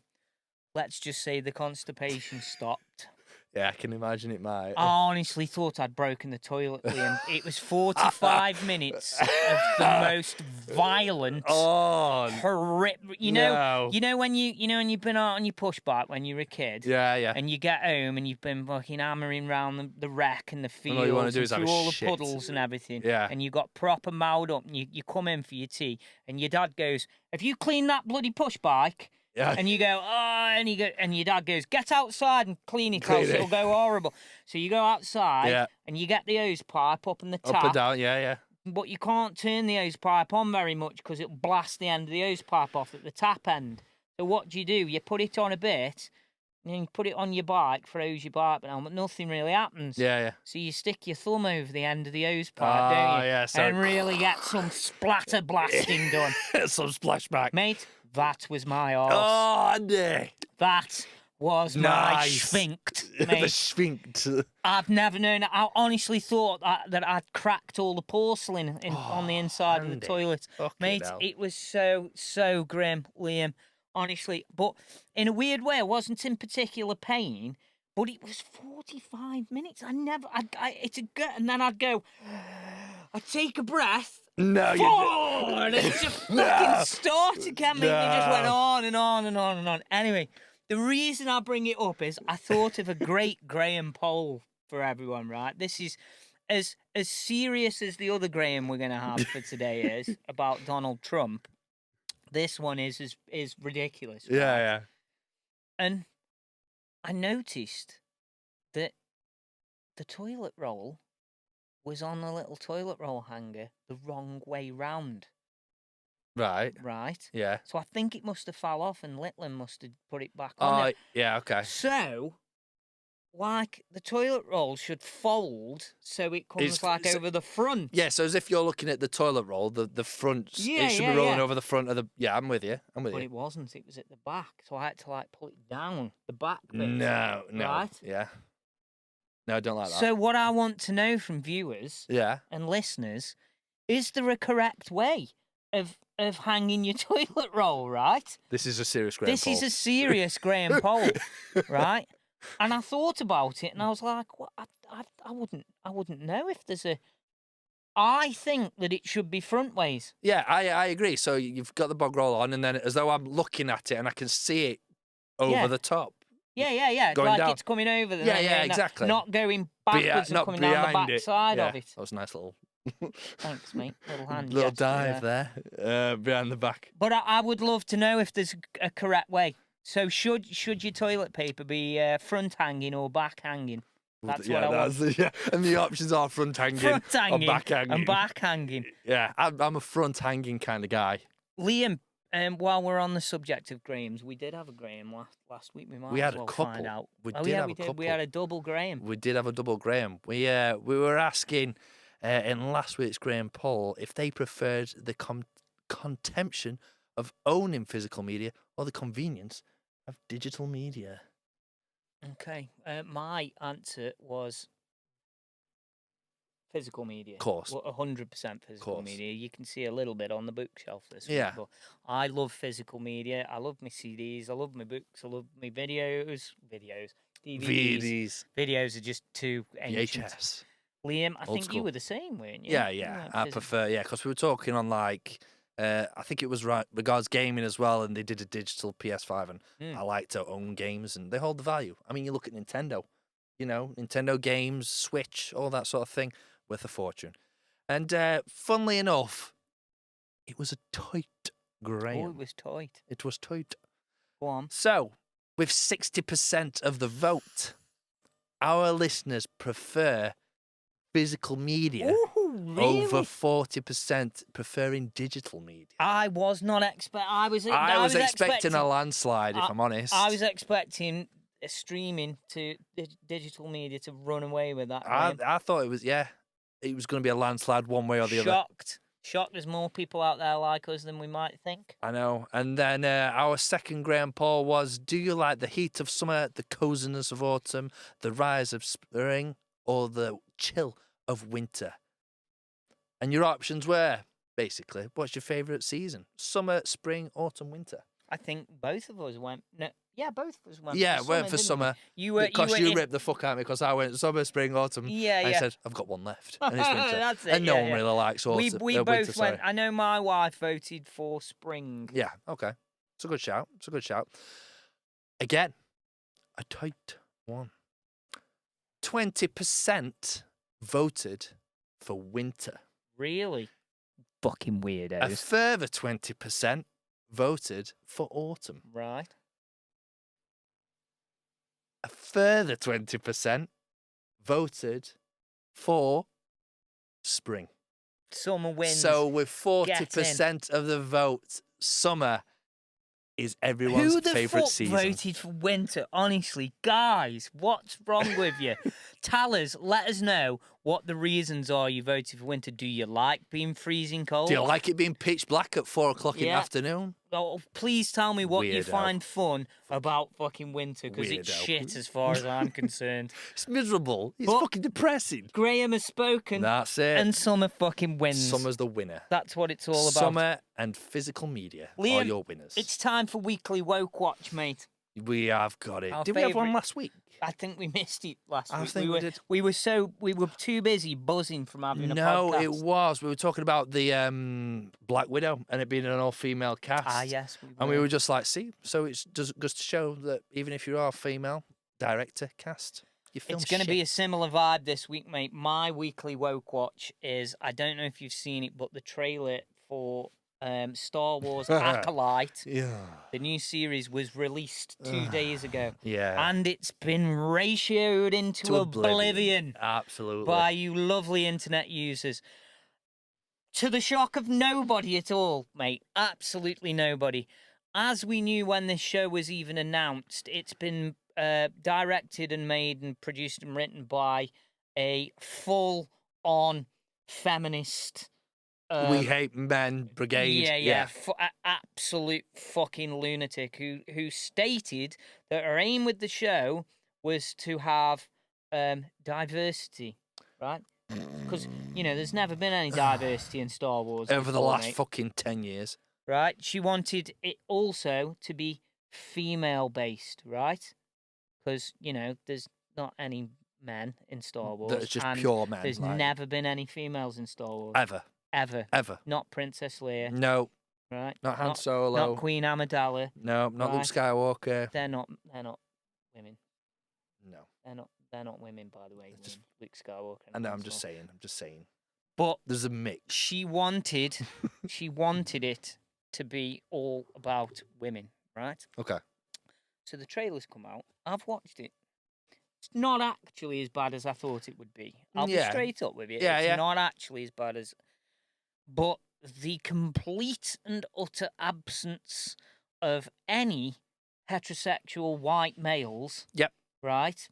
let's just say the constipation stopped. Yeah, I can imagine it might. I honestly thought I'd broken the toilet, Liam. It was 45 minutes of the most violent, horrific. You know when you've been out on your push bike when you were a kid. Yeah. And you get home and you've been fucking hammering around the wreck and the fields, all you want to do is through all the puddles and everything. Yeah. And you got proper mowed up, and you come in for your tea, and your dad goes, "Have you cleaned that bloody push bike?" Yeah. And you go, and your dad goes, "Get outside and clean it, else it'll go horrible." So you go outside, and you get the hose pipe up and the tap. Up and down, yeah. But you can't turn the hose pipe on very much because it'll blast the end of the hose pipe off at the tap end. So what do? You put it on a bit, and then you put it on your bike for hose your bike, but nothing really happens. Yeah. So you stick your thumb over the end of the hose pipe, don't you? Yeah. And really get some splatter blasting done. Some splashback. Mate, that was my arse. Oh, Andy. That was my sphinct, mate. The sphinct. I've never known it. I honestly thought that I'd cracked all the porcelain on the inside of the toilet. Mate, it was so grim, Liam. Honestly. But in a weird way, I wasn't in particular pain, but it was 45 minutes. And then I'd go, I'd take a breath. No, and it just fucking started again, mate. It just went on and on and on and on. Anyway, the reason I bring it up is I thought of a great Graham poll for everyone, right? This is as serious as the other Graham we're going to have for today is about Donald Trump. This one is ridiculous. Right? Yeah. And I noticed that the toilet roll was on the little toilet roll hanger the wrong way round. Right. Yeah. So I think it must have fell off and Litland must have put it back on there. Yeah, okay. So, like, the toilet roll should fold so it comes over the front. Yeah, so as if you're looking at the toilet roll, the front, it should be rolling over the front of the... Yeah, I'm with you. But it wasn't. It was at the back. So I had to, pull it down, the back bit. No. Right? Yeah. No, I don't like that. So what I want to know from viewers and listeners, is there a correct way of hanging your toilet roll, right? This is a serious Graham poll. This is a serious Graham poll, right? And I thought about it, and I was like, "What? I wouldn't know if there's a." I think that it should be front ways. Yeah, I agree. So you've got the bog roll on, and then as though I'm looking at it, and I can see it over the top. Yeah. Going down. It's coming over. Exactly. Not going backwards and coming down the back side of it. That was a nice little. Thanks, mate. Little dive there, behind the back. But I would love to know if there's a correct way. So should your toilet paper be front hanging or back hanging? That's what I want. And the options are front hanging or back hanging. And back hanging. Yeah, I'm a front hanging kind of guy. Liam, while we're on the subject of Grahams, we did have a Graham last week. We had a couple. Find out. We did have a couple. We had a double Graham. We did have a double Graham. We were asking in last week's Graham poll if they preferred the contemption of owning physical media or the convenience of digital media. Okay. My answer was physical media. Of course. 100% physical media. You can see a little bit on the bookshelf this week. Yeah. But I love physical media. I love my CDs. I love my books. I love my videos. DVDs. Videos are just too ancient. VHS. Liam, I think you were the same, weren't you? Yeah. I prefer, because we were talking on like, I think it was regards gaming as well, and they did a digital PS5, and I like to own games, and they hold the value. I mean, you look at Nintendo, Nintendo games, Switch, all that sort of thing, worth a fortune. And funnily enough, it was a tight, Graham. Oh, it was tight. It was tight. Go on. So, with 60% of the vote, our listeners prefer physical media over 40% preferring digital media. I was not I was expecting a landslide, if I'm honest. I was expecting streaming to digital media to run away with that. I thought it was going to be a landslide one way or the other. Shocked there's more people out there like us than we might think. I know. And then our second Graham poll was, do you like the heat of summer, the coziness of autumn, the rise of spring, or the chill of winter? And your options were, basically, what's your favourite season? Summer, spring, autumn, winter? I think both of us went... No, yeah, both of us went for summer, went for summer. You ripped the fuck out of me because I went summer, spring, autumn. Yeah. I said, I've got one left, and it's winter. That's it, and no one really likes autumn. We both winter, went... I know my wife voted for spring. Yeah, okay. It's a good shout. Again, a tight one. 20% voted for winter. Really? Fucking weirdos. A further 20% voted for autumn. Right. A further 20% voted for spring. Summer wins. So with 40% of the vote, summer is everyone's favourite season. Who the fuck voted for winter? Honestly, guys, what's wrong with you? Tell us, let us know what the reasons are you voted for winter. Do you like being freezing cold? Do you like it being pitch black at 4 o'clock in the afternoon? Oh, please tell me what you find fun about fucking winter, because it's shit as far as I'm concerned. It's miserable. It's fucking depressing. Graham has spoken. That's it. And summer fucking wins. Summer's the winner. That's what it's all about. Summer and physical media Liam, are your winners. It's time for Weekly Woke Watch, mate. We have got it. Did we have one last week? I think we missed it last week. I think we did. We were too busy buzzing from having a podcast. No, it was. We were talking about the Black Widow and it being an all-female cast. Ah, yes. And we were just like, see, so it's just goes to show that even if you are a female director cast, you film It's going to be a similar vibe this week, mate. My Weekly Woke Watch is, I don't know if you've seen it, but the trailer for Star Wars Acolyte, the new series, was released 2 days ago. Yeah. And it's been ratioed into oblivion. Absolutely. By you lovely internet users. To the shock of nobody at all, mate. Absolutely nobody. As we knew when this show was even announced, it's been directed and made and produced and written by a full-on feminist... we hate men brigade. Yeah. Absolute fucking lunatic who stated that her aim with the show was to have diversity, right? Because, there's never been any diversity in Star Wars. Over the last fucking 10 years. Right? She wanted it also to be female-based, right? Because, there's not any men in Star Wars. It's just pure men. There's never been any females in Star Wars. Ever. Not Princess Leia. No. Right. Not Han Solo. Not Queen Amidala. No, not Luke Skywalker. They're not women. No. They're not women, by the way. Luke Skywalker. I know, I'm just saying. But there's a mix. She wanted it to be all about women, right? Okay. So the trailer's come out. I've watched it. It's not actually as bad as I thought it would be. I'll be straight up with you. It's not actually as bad as... But the complete and utter absence of any heterosexual white males... Yep. Right?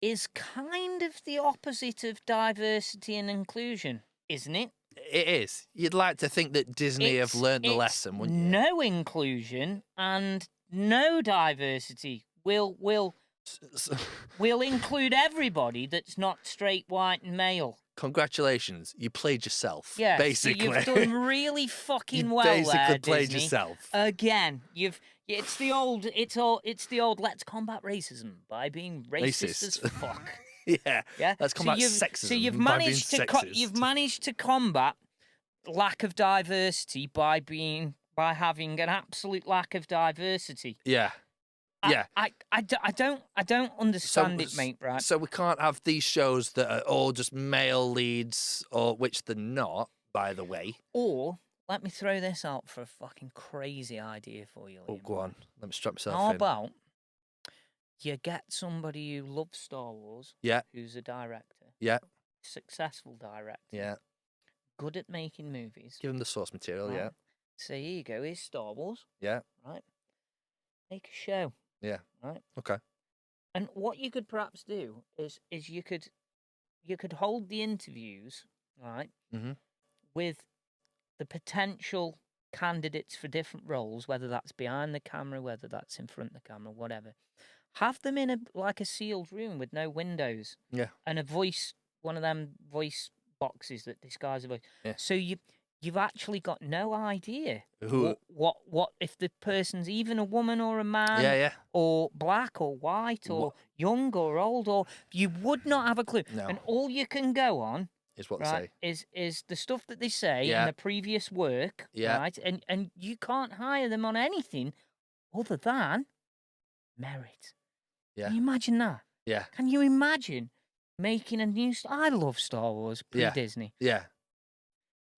Is kind of the opposite of diversity and inclusion, isn't it? It is. You'd like to think that Disney have learned the lesson, wouldn't you? No inclusion and no diversity. We'll include everybody that's not straight, white, and male. congratulations, you played yourself. Yeah, basically. so you've done really fucking you well basically there, played Disney. yourself. Again, it's the old let's combat racism by being racist as fuck. Yeah. Yeah. Let's combat sexism. So you've by being managed to sexist. combat lack of diversity by having an absolute lack of diversity. Yeah. Yeah. I don't understand it, mate, right? So we can't have these shows that are all just male leads, or which they're not, by the way. Or let me throw this out for a fucking crazy idea for you, Liam. Oh, go on. Let me strap myself How in. about you get somebody who loves Star Wars, Yeah. who's a director, Yeah. successful director, Yeah. good at making movies. Give them the source material, right? yeah. So here you go, here's Star Wars. Yeah. Right? Make a show. Yeah. Right? Okay. And what you could perhaps do is you could hold the interviews, right, with the potential candidates for different roles, whether that's behind the camera, whether that's in front of the camera, whatever. Have them in a sealed room with no windows. Yeah. And one of them voice boxes that disguise a voice. Yeah. So you've actually got no idea Who what if the person's even a woman or a man, or black or white or young or old, or you would not have a clue. No. And all you can go on is what they say. Is the stuff that they say in the previous work, right? And you can't hire them on anything other than merit. Yeah. Can you imagine that? Yeah. Can you imagine making a new... I love Star Wars, pre-Disney. Yeah.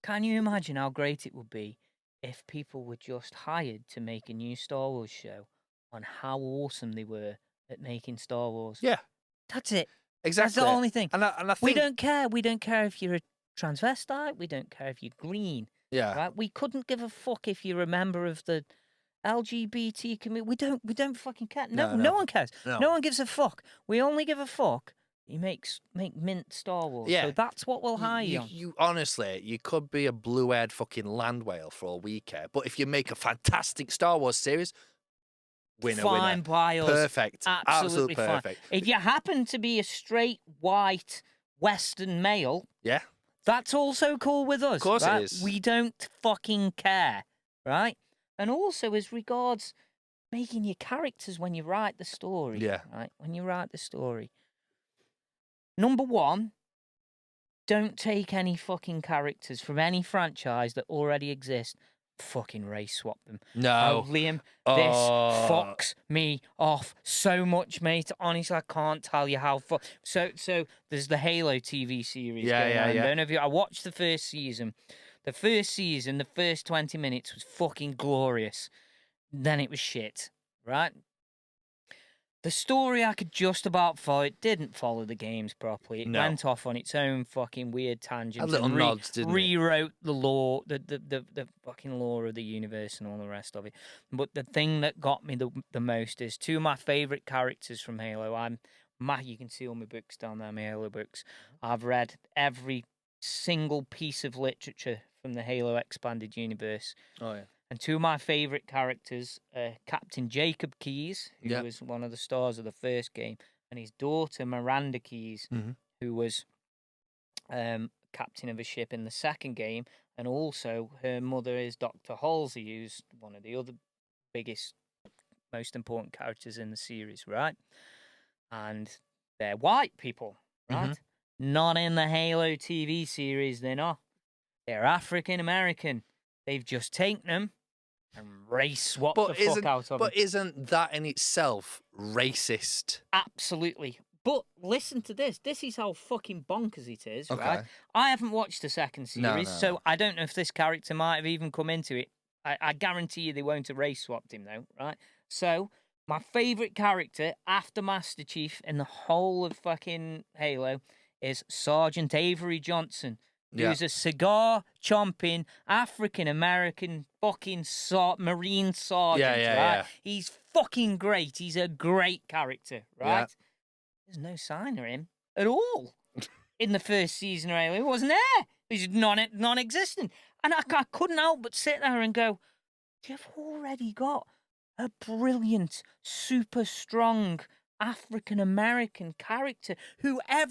Can you imagine how great it would be if people were just hired to make a new Star Wars show on how awesome they were at making Star Wars? Yeah. That's it. Exactly. That's the only thing. And I think... We don't care. We don't care if you're a transvestite. We don't care if you're green. Yeah. Right? We couldn't give a fuck if you're a member of the LGBT community. We don't fucking care. No one cares. No one gives a fuck. We only give a fuck. He make mint Star Wars. Yeah. So that's what we'll hire you on. You honestly, you could be a blue-haired fucking land whale for all we care. But if you make a fantastic Star Wars series, winner. By us. Perfect. Absolutely perfect. Fine. If you happen to be a straight, white, Western male, yeah, that's also cool with us. Of course right? it is. We don't fucking care, right? And also as regards making your characters when you write the story. Yeah. Right? When you write the story. Number one, don't take any fucking characters from any franchise that already exist. Fucking race swap them. No. Oh, Liam, this fucks me off so much, mate. Honestly, I can't tell you how. So there's the Halo TV series. Yeah. I don't know if I watched the first season. The first 20 minutes was fucking glorious. Then it was shit, right? The story I could just about follow. It didn't follow the games properly. It went off on its own fucking weird tangents. Little nods, didn't it? Rewrote the law, the fucking law of the universe and all the rest of it. But the thing that got me the most is two of my favourite characters from Halo. You can see all my books down there, my Halo books. I've read every single piece of literature from the Halo expanded universe. Oh, yeah. And two of my favourite characters, Captain Jacob Keyes, who was one of the stars of the first game, and his daughter, Miranda Keyes, who was captain of a ship in the second game, and also her mother is Dr. Halsey, who's one of the other biggest, most important characters in the series, right? And they're white people, right? Not in the Halo TV series, they're not. They're African-American. They've just taken them and race swapped the fuck out of them. But isn't that in itself racist? Absolutely. But listen to this. This is how fucking bonkers it is, right? I haven't watched the second series, so I don't know if this character might have even come into it. I guarantee you they won't have race swapped him, though, right? So, my favourite character after Master Chief in the whole of fucking Halo is Sergeant Avery Johnson. Who's a cigar-chomping, African-American fucking Marine sergeant, right? Yeah. He's fucking great. He's a great character, right? Yeah. There's no sign of him at all in the first season of Halo. He wasn't there. He's non-existent. And I couldn't help but sit there and go, you've already got a brilliant, super strong African American character who I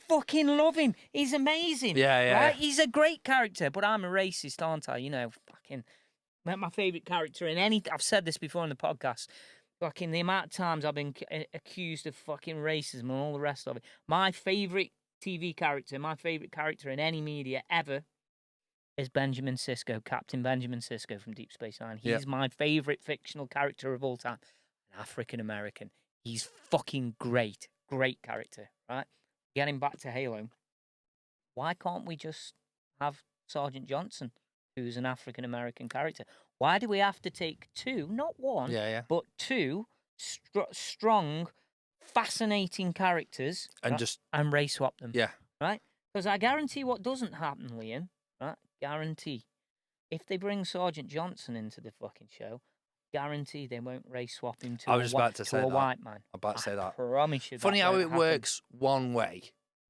fucking love him. He's amazing. Right? He's a great character, but I'm a racist, aren't I? You know, fucking my favourite character in any. I've said this before in the podcast. Fucking the amount of times I've been accused of fucking racism and all the rest of it. My favourite TV character, my favourite character in any media ever is Benjamin Sisko, Captain Benjamin Sisko from Deep Space Nine. He's my favourite fictional character of all time. African American. He's fucking great. Great character, right? Getting back to Halo, why can't we just have Sergeant Johnson, who's an African American character? Why do we have to take two, not one, but two strong, fascinating characters and race swap them? Yeah. Right? Because I guarantee what doesn't happen, Liam, right? Guarantee. If they bring Sergeant Johnson into the fucking show, guarantee they won't race swap him to a white man. I'm about to say that. I promise you. Funny how it works one way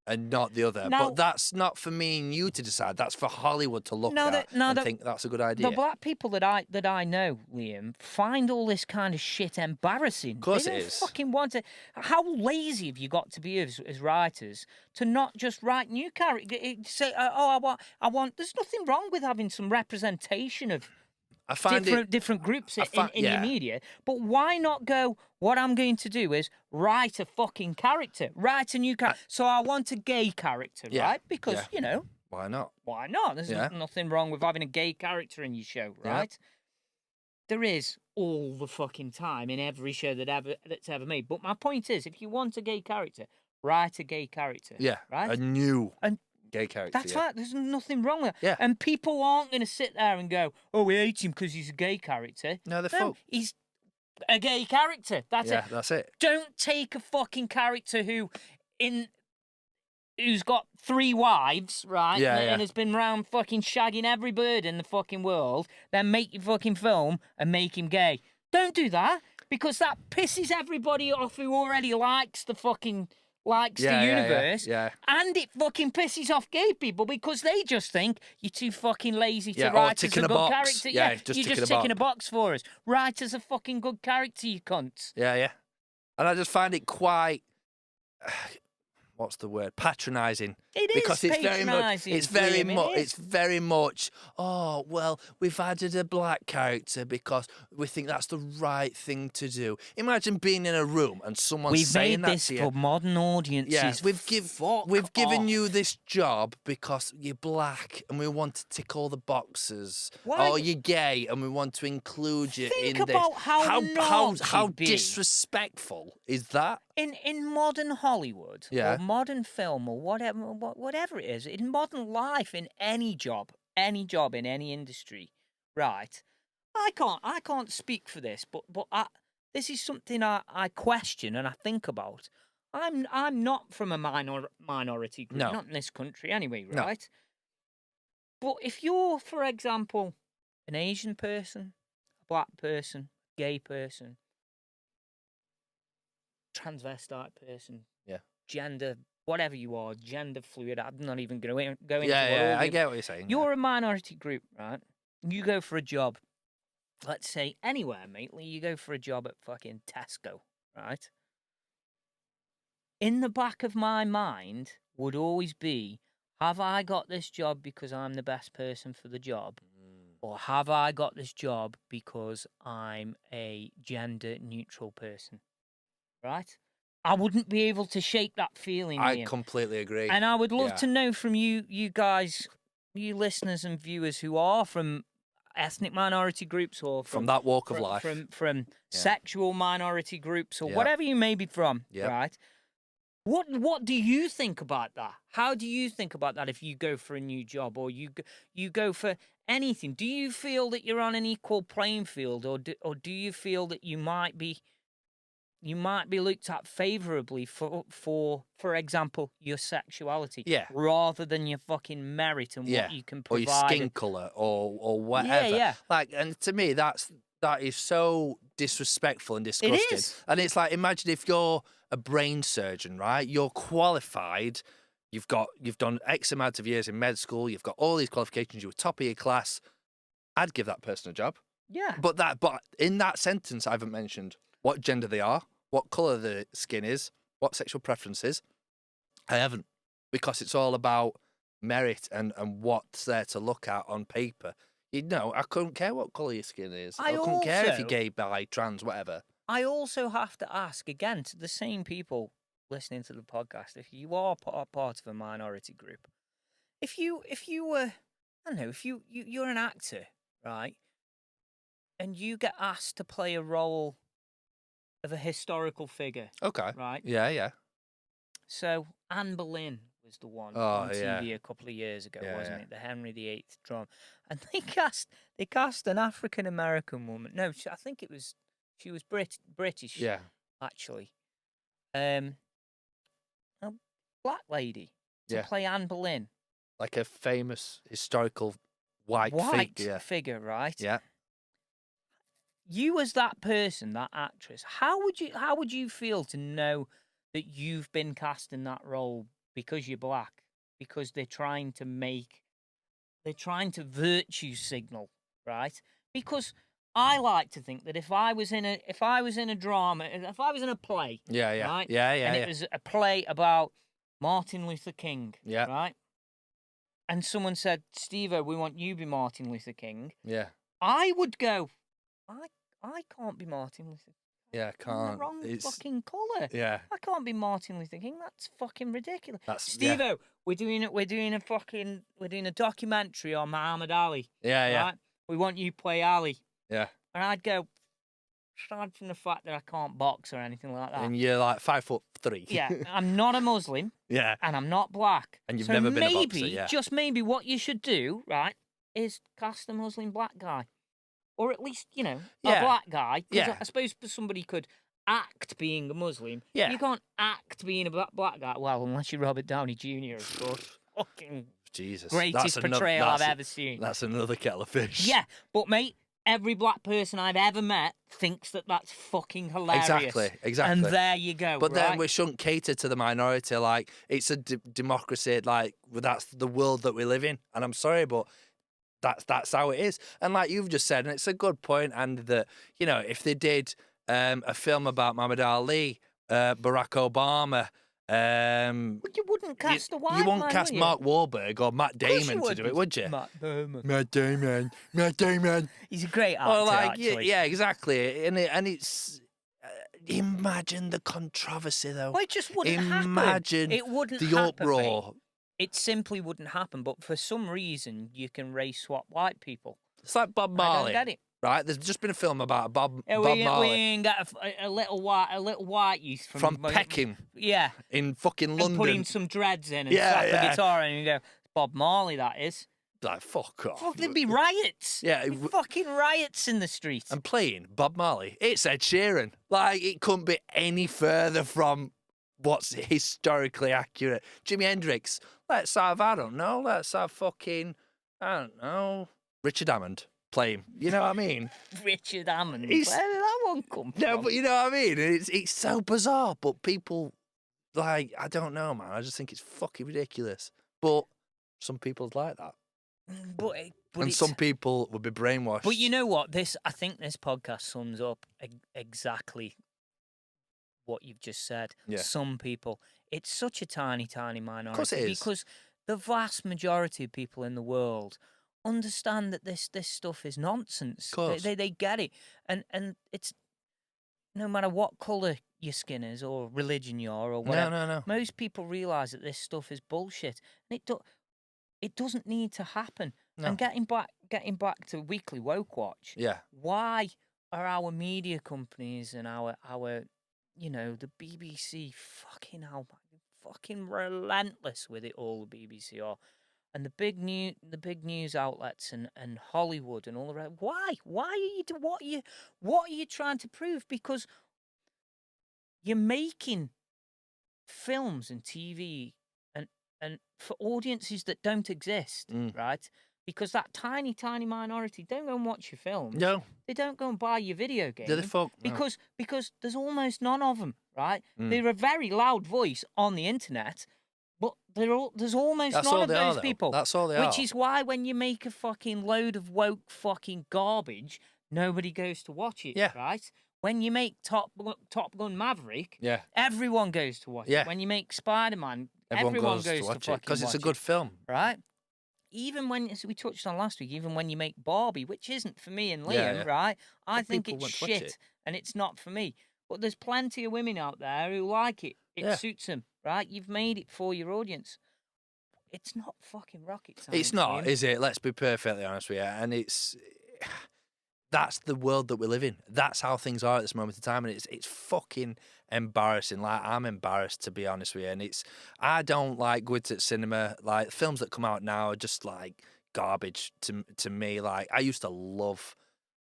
and not the other. Now, but that's not for me and you to decide. That's for Hollywood to look at and think that's a good idea. The black people that I know, Liam, find all this kind of shit embarrassing. Of course they it don't is. Fucking want to. How lazy have you got to be as writers to not just write new characters? Say, I want. There's nothing wrong with having some representation of different groups in your media, but why not go, what I'm going to do is write a fucking character, write a new character. So I want a gay character, right? Because, you know. Why not? Why not? There's nothing wrong with having a gay character in your show, right? Yeah. There is all the fucking time in every show that's ever made. But my point is, if you want a gay character, write a gay character. Yeah, right? A new gay character. That's right. There's nothing wrong with that. Yeah. And people aren't going to sit there and go, oh, we hate him because he's a gay character. No, he's a gay character. That's it. Yeah, that's it. Don't take a fucking character who's got 3 wives, right? And has been around fucking shagging every bird in the fucking world, then make your fucking film and make him gay. Don't do that, because that pisses everybody off who already likes the universe, and it fucking pisses off gay people because they just think you're too fucking lazy to write as a good character. You're just ticking a box for us. Write as a fucking good character, you cunts. Yeah. And I just find it quite... what's the word? Patronising. It is because it's very much. Oh well, we've added a black character because we think that's the right thing to do. Imagine being in a room and someone saying that to you. We've made this for modern audiences. Yeah, we've given you this job because you're black and we want to tick all the boxes. Or you're gay and we want to include you in this. Think about how disrespectful is that? In modern Hollywood or modern film or whatever it is, in modern life, in any job in any industry, right? I can't speak for this, but this is something I question and I think about. I'm not from a minority group, not in this country anyway, right? No. But if you're, for example, an Asian person, a black person, gay person, transvestite person, gender, whatever you are, gender fluid. I'm not even going to go into it. I get what you're saying. You're a minority group, right? You go for a job, let's say anywhere, mate. You go for a job at fucking Tesco, right? In the back of my mind would always be, have I got this job because I'm the best person for the job? Or have I got this job because I'm a gender-neutral person? Right? I wouldn't be able to shake that feeling. I completely agree. And I would love to know from you guys, you listeners and viewers who are from ethnic minority groups or from that walk of life, from sexual minority groups or whatever you may be from, right? What do you think about that? How do you think about that if you go for a new job or you go for anything? Do you feel that you're on an equal playing field, or do you feel that you might be looked at favourably for example, your sexuality, rather than your fucking merit and what you can provide, or your skin colour, or whatever. Like, and to me, that is so disrespectful and disgusting. It is. And it's like, imagine if you're a brain surgeon, right? You're qualified. You've done X amount of years in med school. You've got all these qualifications. You were top of your class. I'd give that person a job. Yeah. But in that sentence, I haven't mentioned what gender they are, what colour the skin is, what sexual preferences. I haven't, because it's all about merit and what's there to look at on paper. You know, I couldn't care what colour your skin is. I couldn't care if you're gay, bi, trans, whatever. I also have to ask, again, to the same people listening to the podcast, if you are part of a minority group, if you were, I don't know, if you're an actor, right, and you get asked to play a role of a historical figure. Okay. Right? Yeah. So Anne Boleyn was the one on TV a couple of years ago, wasn't it? The Henry VIII drama. And they cast an African American woman. No, I think she was British. Yeah. Actually. A black lady to play Anne Boleyn. Like a famous historical white figure, right? Yeah. You as that person, that actress, how would you feel to know that you've been cast in that role because you're black? Because they're trying to virtue signal, right? Because I like to think that if I was in a drama, if I was in a play, right? And it was a play about Martin Luther King, right? And someone said, "Steve-O, we want you to be Martin Luther King." Yeah. I would go, I can't be Martin Luther King. Yeah, I can't. I'm the wrong fucking colour. Yeah. I can't be Martin Luther King. That's fucking ridiculous. Steve-O, we're doing a documentary on Muhammad Ali. Yeah. Right? We want you to play Ali. Yeah. And I'd go, aside from the fact that I can't box or anything like that. And you're like 5'3". Yeah. I'm not a Muslim. Yeah. And I'm not black. And you've never been a boxer, yeah. Just maybe what you should do, right, is cast a Muslim black guy. Or at least, a black guy. Because I suppose somebody could act being a Muslim. Yeah. You can't act being a black guy. Well, unless you're Robert Downey Jr., of course. Fucking Jesus. greatest portrayal I've ever seen. That's another kettle of fish. Yeah, but mate, every black person I've ever met thinks that that's fucking hilarious. Exactly. And there you go. But then we shouldn't cater to the minority. Like, it's a democracy. Like, that's the world that we live in. And I'm sorry, but that's how it is. And like you've just said, and it's a good point, and that, if they did a film about Muhammad Ali, Barack Obama, but you wouldn't cast a white man. You wouldn't cast Mark Wahlberg or Matt Damon to do it, would you? Matt Damon. He's a great actor, actually. Yeah, exactly. And it's imagine the controversy, though. Well, it just wouldn't happen. Imagine the uproar. Mate. It simply wouldn't happen. But for some reason, you can race swap white people. It's like Bob Marley. I don't get it. Right, there's just been a film about Bob Marley. We ain't got a little white youth from Peckham. Yeah, in fucking London, and putting some dreads in and slap a guitar and you go, Bob Marley, that is. Like, fuck off. Fuck, there'd be riots. Yeah, fucking riots in the street. And playing Bob Marley, it's Ed Sheeran. Like, it couldn't be any further from what's historically accurate. Jimi Hendrix. Let's have fucking, I don't know, Richard Hammond. Play him. You know what I mean? Richard Hammond. Where did that one come from? No, but you know what I mean? It's so bizarre, but people, like, I don't know, man. I just think it's fucking ridiculous. But some people like that. And some people would be brainwashed. But you know what? I think this podcast sums up exactly what you've just said. Yeah. Some people. It's such a tiny, tiny minority. Of course it is. Because the vast majority of people in the world understand that this stuff is nonsense. Of course. They get it. And it's no matter what colour your skin is or religion you are or whatever. No. Most people realise that this stuff is bullshit. And it doesn't need to happen. No. And getting back to Weekly Woke Watch. Yeah. Why are our media companies and our the BBC fucking relentless with it all, the BBC are. And the big news outlets and Hollywood and all the rest. Why? Why are you what are you trying to prove? Because you're making films and TV and for audiences that don't exist, right? Because that tiny, tiny minority don't go and watch your films. No. They don't go and buy your video game. Do they fuck? No. Because there's almost none of them, right? They're a very loud voice on the internet, but there's almost none of those people. That's all they are. Which is why when you make a fucking load of woke fucking garbage, nobody goes to watch it, right? when you make Top Gun Maverick, everyone goes to watch it. When you make Spider-Man, everyone goes to watch it because it's a good film, right? Even when, as we touched on last week, even when you make Barbie, which isn't for me and Liam, right? I think it's shit and it's not for me. But there's plenty of women out there who like it. It suits them, right? You've made it for your audience. It's not fucking rocket science. It's not, Liam. is it? Let's be perfectly honest with you. And that's the world that we live in. That's how things are at this moment in time, and it's fucking embarrassing. Like, I'm embarrassed, to be honest with you. And I don't like going to cinema. Like, films that come out now are just like garbage to me. Like, I used to love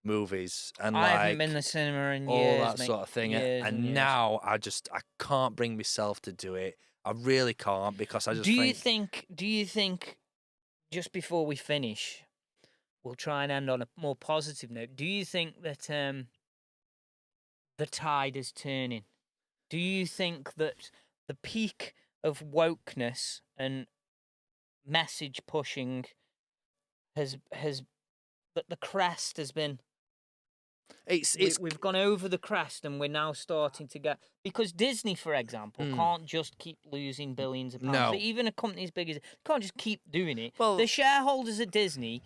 movies and I haven't been to the cinema in all years, that mate. sort of thing. Years and now I can't bring myself to do it. I really can't, because I just Do you think just before we finish, we'll try and end on a more positive note. Do you think that the tide is turning? Do you think that the peak of wokeness and message pushing has that the crest has been? We've gone over the crest, and we're now starting to get, because Disney, for example, can't just keep losing billions of pounds. No. Even a company as big as can't just keep doing it. Well, the shareholders at Disney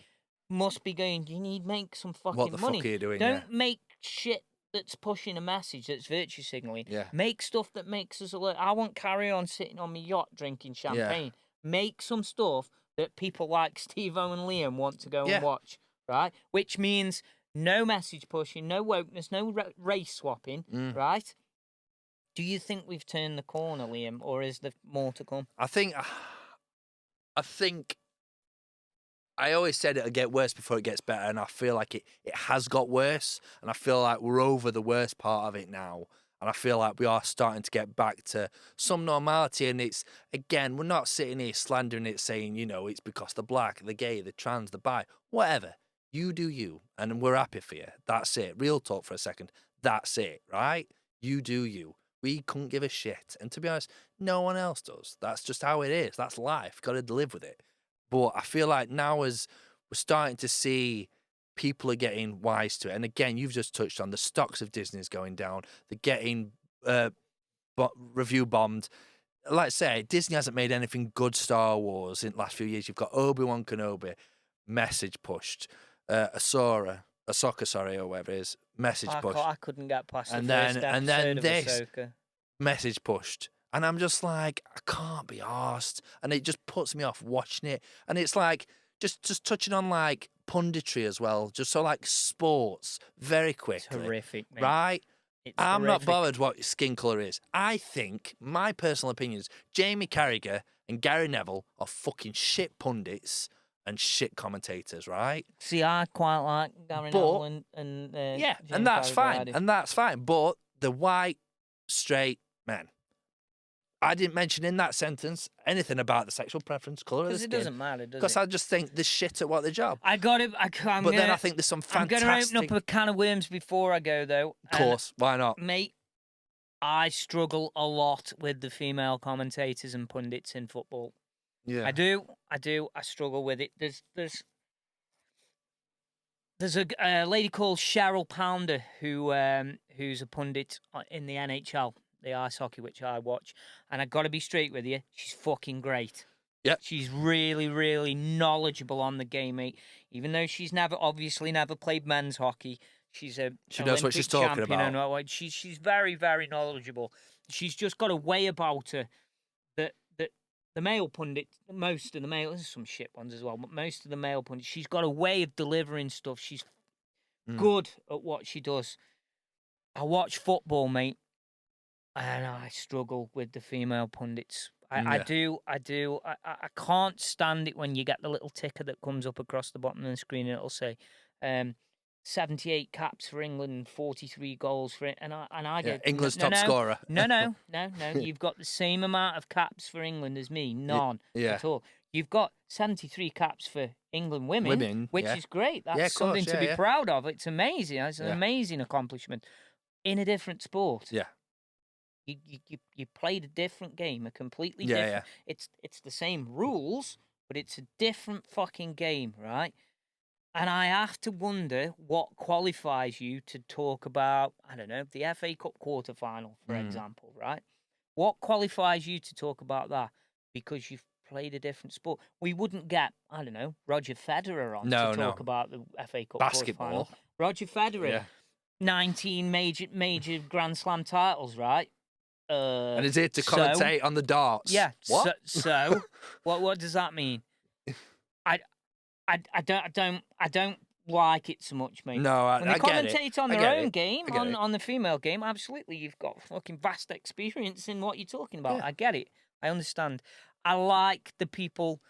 must be going, you need to make some fucking money. What the fuck are you doing? Don't make shit that's pushing a message, that's virtue signaling. Yeah. Make stuff that makes us alert. I won't carry on sitting on my yacht drinking champagne. Make some stuff that people like Steve-O and Liam want to go and watch, right? Which means no message pushing, no wokeness, no race swapping, right? Do you think we've turned the corner, Liam, or is there more to come? I think I always said it'll get worse before it gets better, and I feel like it has got worse, and I feel like we're over the worst part of it now, and I feel like we are starting to get back to some normality. And it's, again, we're not sitting here slandering it, saying, it's because the black, the gay, the trans, the bi, whatever. You do you, and we're happy for you. That's it. Real talk for a second. That's it, right? You do you. We couldn't give a shit. And to be honest, no one else does. That's just how it is. That's life. Got to live with it. But I feel like now, as we're starting to see, people are getting wise to it. And again, you've just touched on the stocks of Disney's going down. They're getting review bombed. Like I say, Disney hasn't made anything good Star Wars in the last few years. You've got Obi-Wan Kenobi, message pushed. Ahsoka, or whatever it is, message pushed. I couldn't get past the first episode of Ahsoka. Message pushed. And I'm just like, I can't be arsed. And it just puts me off watching it. And it's like, just touching on like punditry as well, just so like sports, very quickly. It's horrific, mate. Right? I'm horrific. not bothered what skin colour is. I think, my personal opinion is, Jamie Carragher and Gary Neville are fucking shit pundits and shit commentators, right? See, I quite like Gary Neville and and that's fine, and that's fine. But the white, straight men, I didn't mention in that sentence anything about the sexual preference, colour of the skin. Because it doesn't matter, does it? Because I just think they're shit at what their job. I got it. Then I think there's some fantastic... I'm going to open up a can of worms before I go, though. Of course, why not? Mate, I struggle a lot with the female commentators and pundits in football. Yeah, I do. I struggle with it. There's a lady called Cheryl Pounder who's a pundit in the NHL, the ice hockey, which I watch. And I got to be straight with you, she's fucking great. Yeah, she's really, really knowledgeable on the game, mate. Even though she's obviously never played men's hockey, she knows what she's talking about. She's very, very knowledgeable. She's just got a way about her that the male pundits, most of the male, there's some shit ones as well, but most of the male pundits, she's got a way of delivering stuff. She's good at what she does. I watch football, mate, and I struggle with the female pundits. I do. I can't stand it when you get the little ticker that comes up across the bottom of the screen and it'll say 78 caps for England, 43 goals for it, and I get England's top scorer. No. You've got the same amount of caps for England as me, none at all. You've got 73 caps for England women, which is great. That's something to be proud of. It's amazing. It's an amazing accomplishment in a different sport. Yeah. You played a different game, a completely different. It's the same rules, but it's a different fucking game, right? And I have to wonder what qualifies you to talk about, I don't know, the FA Cup quarter-final, for example, right? What qualifies you to talk about that? Because you've played a different sport. We wouldn't get, I don't know, Roger Federer on to talk about the FA Cup basketball. quarter-final. Roger Federer, 19 major Grand Slam titles, right? And is here to commentate on the darts. Yeah. What? So what does that mean? I don't like it so much, mate. No, when they commentate on their own game, on the female game, absolutely, you've got fucking vast experience in what you're talking about. Yeah. I get it. I understand. I like the people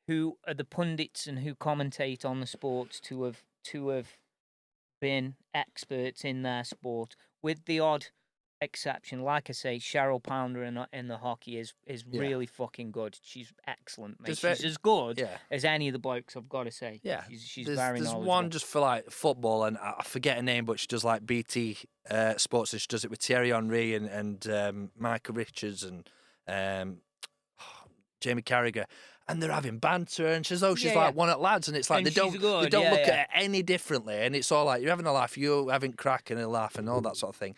who are the pundits and who commentate on the sports to have been experts in their sport, with the odd exception. Like I say, Cheryl Pounder in the hockey is really fucking good. She's excellent, mate. She's as good as any of the blokes, I've got to say. Yeah, she's very knowledgeable. There's one just for like football, and I forget her name, but she does like BT Sports, and she does it with Thierry Henry and Micah Richards and Jamie Carragher. And they're having banter, and she's like one at lads, and it's like they don't look at it any differently, and it's all like you're having a laugh, you're having crack and a laugh, and all that sort of thing.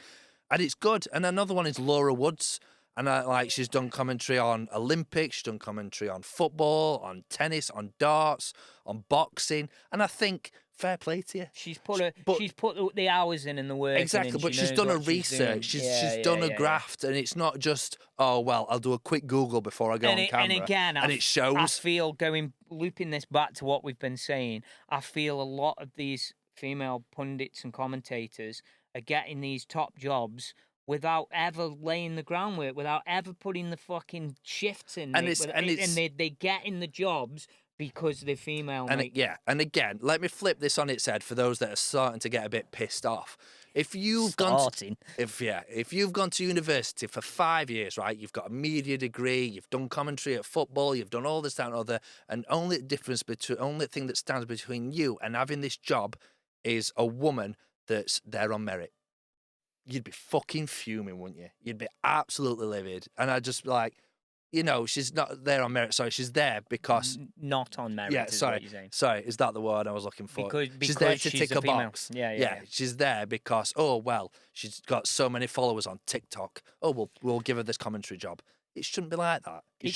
And it's good. And another one is Laura Woods. And she's done commentary on Olympics, she's done commentary on football, on tennis, on darts, on boxing. And I think fair play to you. She's put the hours in and the work. Exactly, but she's done her research. She's done a graft, and it's not just I'll do a quick Google before I go on camera. And again, it shows. I feel looping this back to what we've been saying. I feel a lot of these female pundits and commentators are getting these top jobs without ever laying the groundwork, without ever putting the fucking shifts in. And they get in the jobs because they're female. And again, let me flip this on its head for those that are starting to get a bit pissed off. If you've gone to university for 5 years, right, you've got a media degree, you've done commentary at football, you've done all this, that, and other, and only thing that stands between you and having this job is a woman that's there on merit, you'd be fucking fuming, wouldn't you? You'd be absolutely livid. And I just she's not there on merit. Sorry, she's there because not on merit. Yeah, sorry. What you're saying. Sorry, is that the word I was looking for? Because she's there to tick a box. Yeah. She's there because she's got so many followers on TikTok. We'll give her this commentary job. It shouldn't be like that. You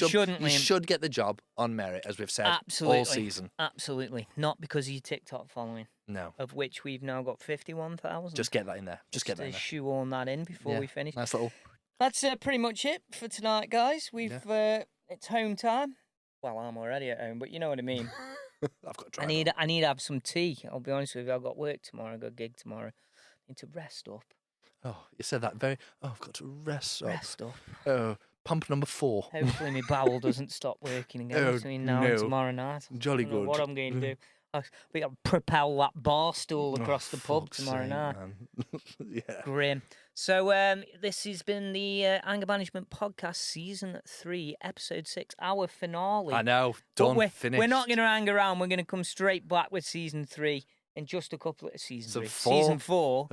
should get the job on merit, as we've said all season. Absolutely. Not because of your TikTok following. No. Of which we've now got 51,000. Just get that in there. Just get that in there. Shoehorn that in before we finish. Nice little. That's pretty much it for tonight, guys. It's home time. Well, I'm already at home, but you know what I mean. I've got to I need to have some tea. I'll be honest with you. I've got work tomorrow. I've got a gig tomorrow. I need to rest up. Oh, you said that very. Oh, I've got to rest up. Rest up. Oh. Pump number 4. Hopefully my bowel doesn't stop working again between now and tomorrow night. Jolly good. What I'm going to do. We got to propel that bar stool across the pub tomorrow night. Yeah. Grim. So this has been the Anger Management Podcast Season 3, Episode 6, our finale. I know. Finished. We're not going to hang around. We're going to come straight back with Season 3. In just a couple of season 4.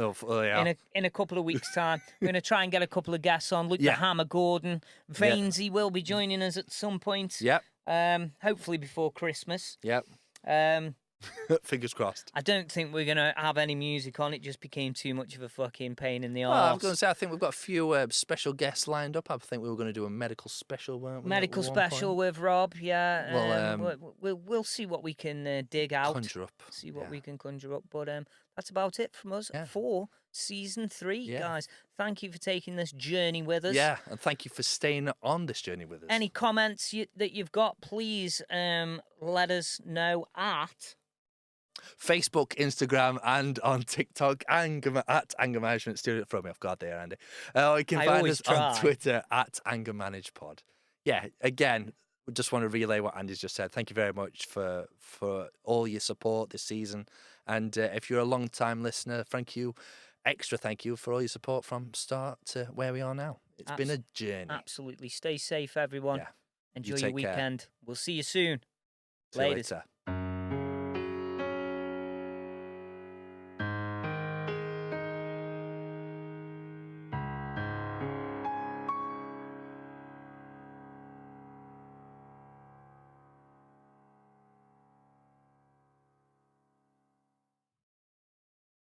In a couple of weeks' time, we're going to try and get a couple of guests on. Luke the Hammer Gordon, Vainsy will be joining us at some point. Yep. Hopefully before Christmas. Yep. Fingers crossed. I don't think we're going to have any music on. It just became too much of a fucking pain in the arse. Well, I was going to say, I think we've got a few special guests lined up. I think we were going to do a medical special, weren't we? Medical special with Rob, yeah. We'll see what we can dig out. Conjure up. See what we can conjure up. But that's about it from us for Season 3, guys. Thank you for taking this journey with us. Yeah, and thank you for staying on this journey with us. Any comments that you've got, please let us know at Facebook, Instagram, and on TikTok, at Anger Management Studio. Throw me off guard there, Andy. You can find us on Twitter at Anger Manage Pod. Yeah, again, we just want to relay what Andy's just said. Thank you very much for all your support this season. And if you're a long-time listener, extra thank you for all your support from start to where we are now. It's been a journey. Absolutely. Stay safe, everyone. Yeah. Enjoy your weekend. We'll see you soon. See you later.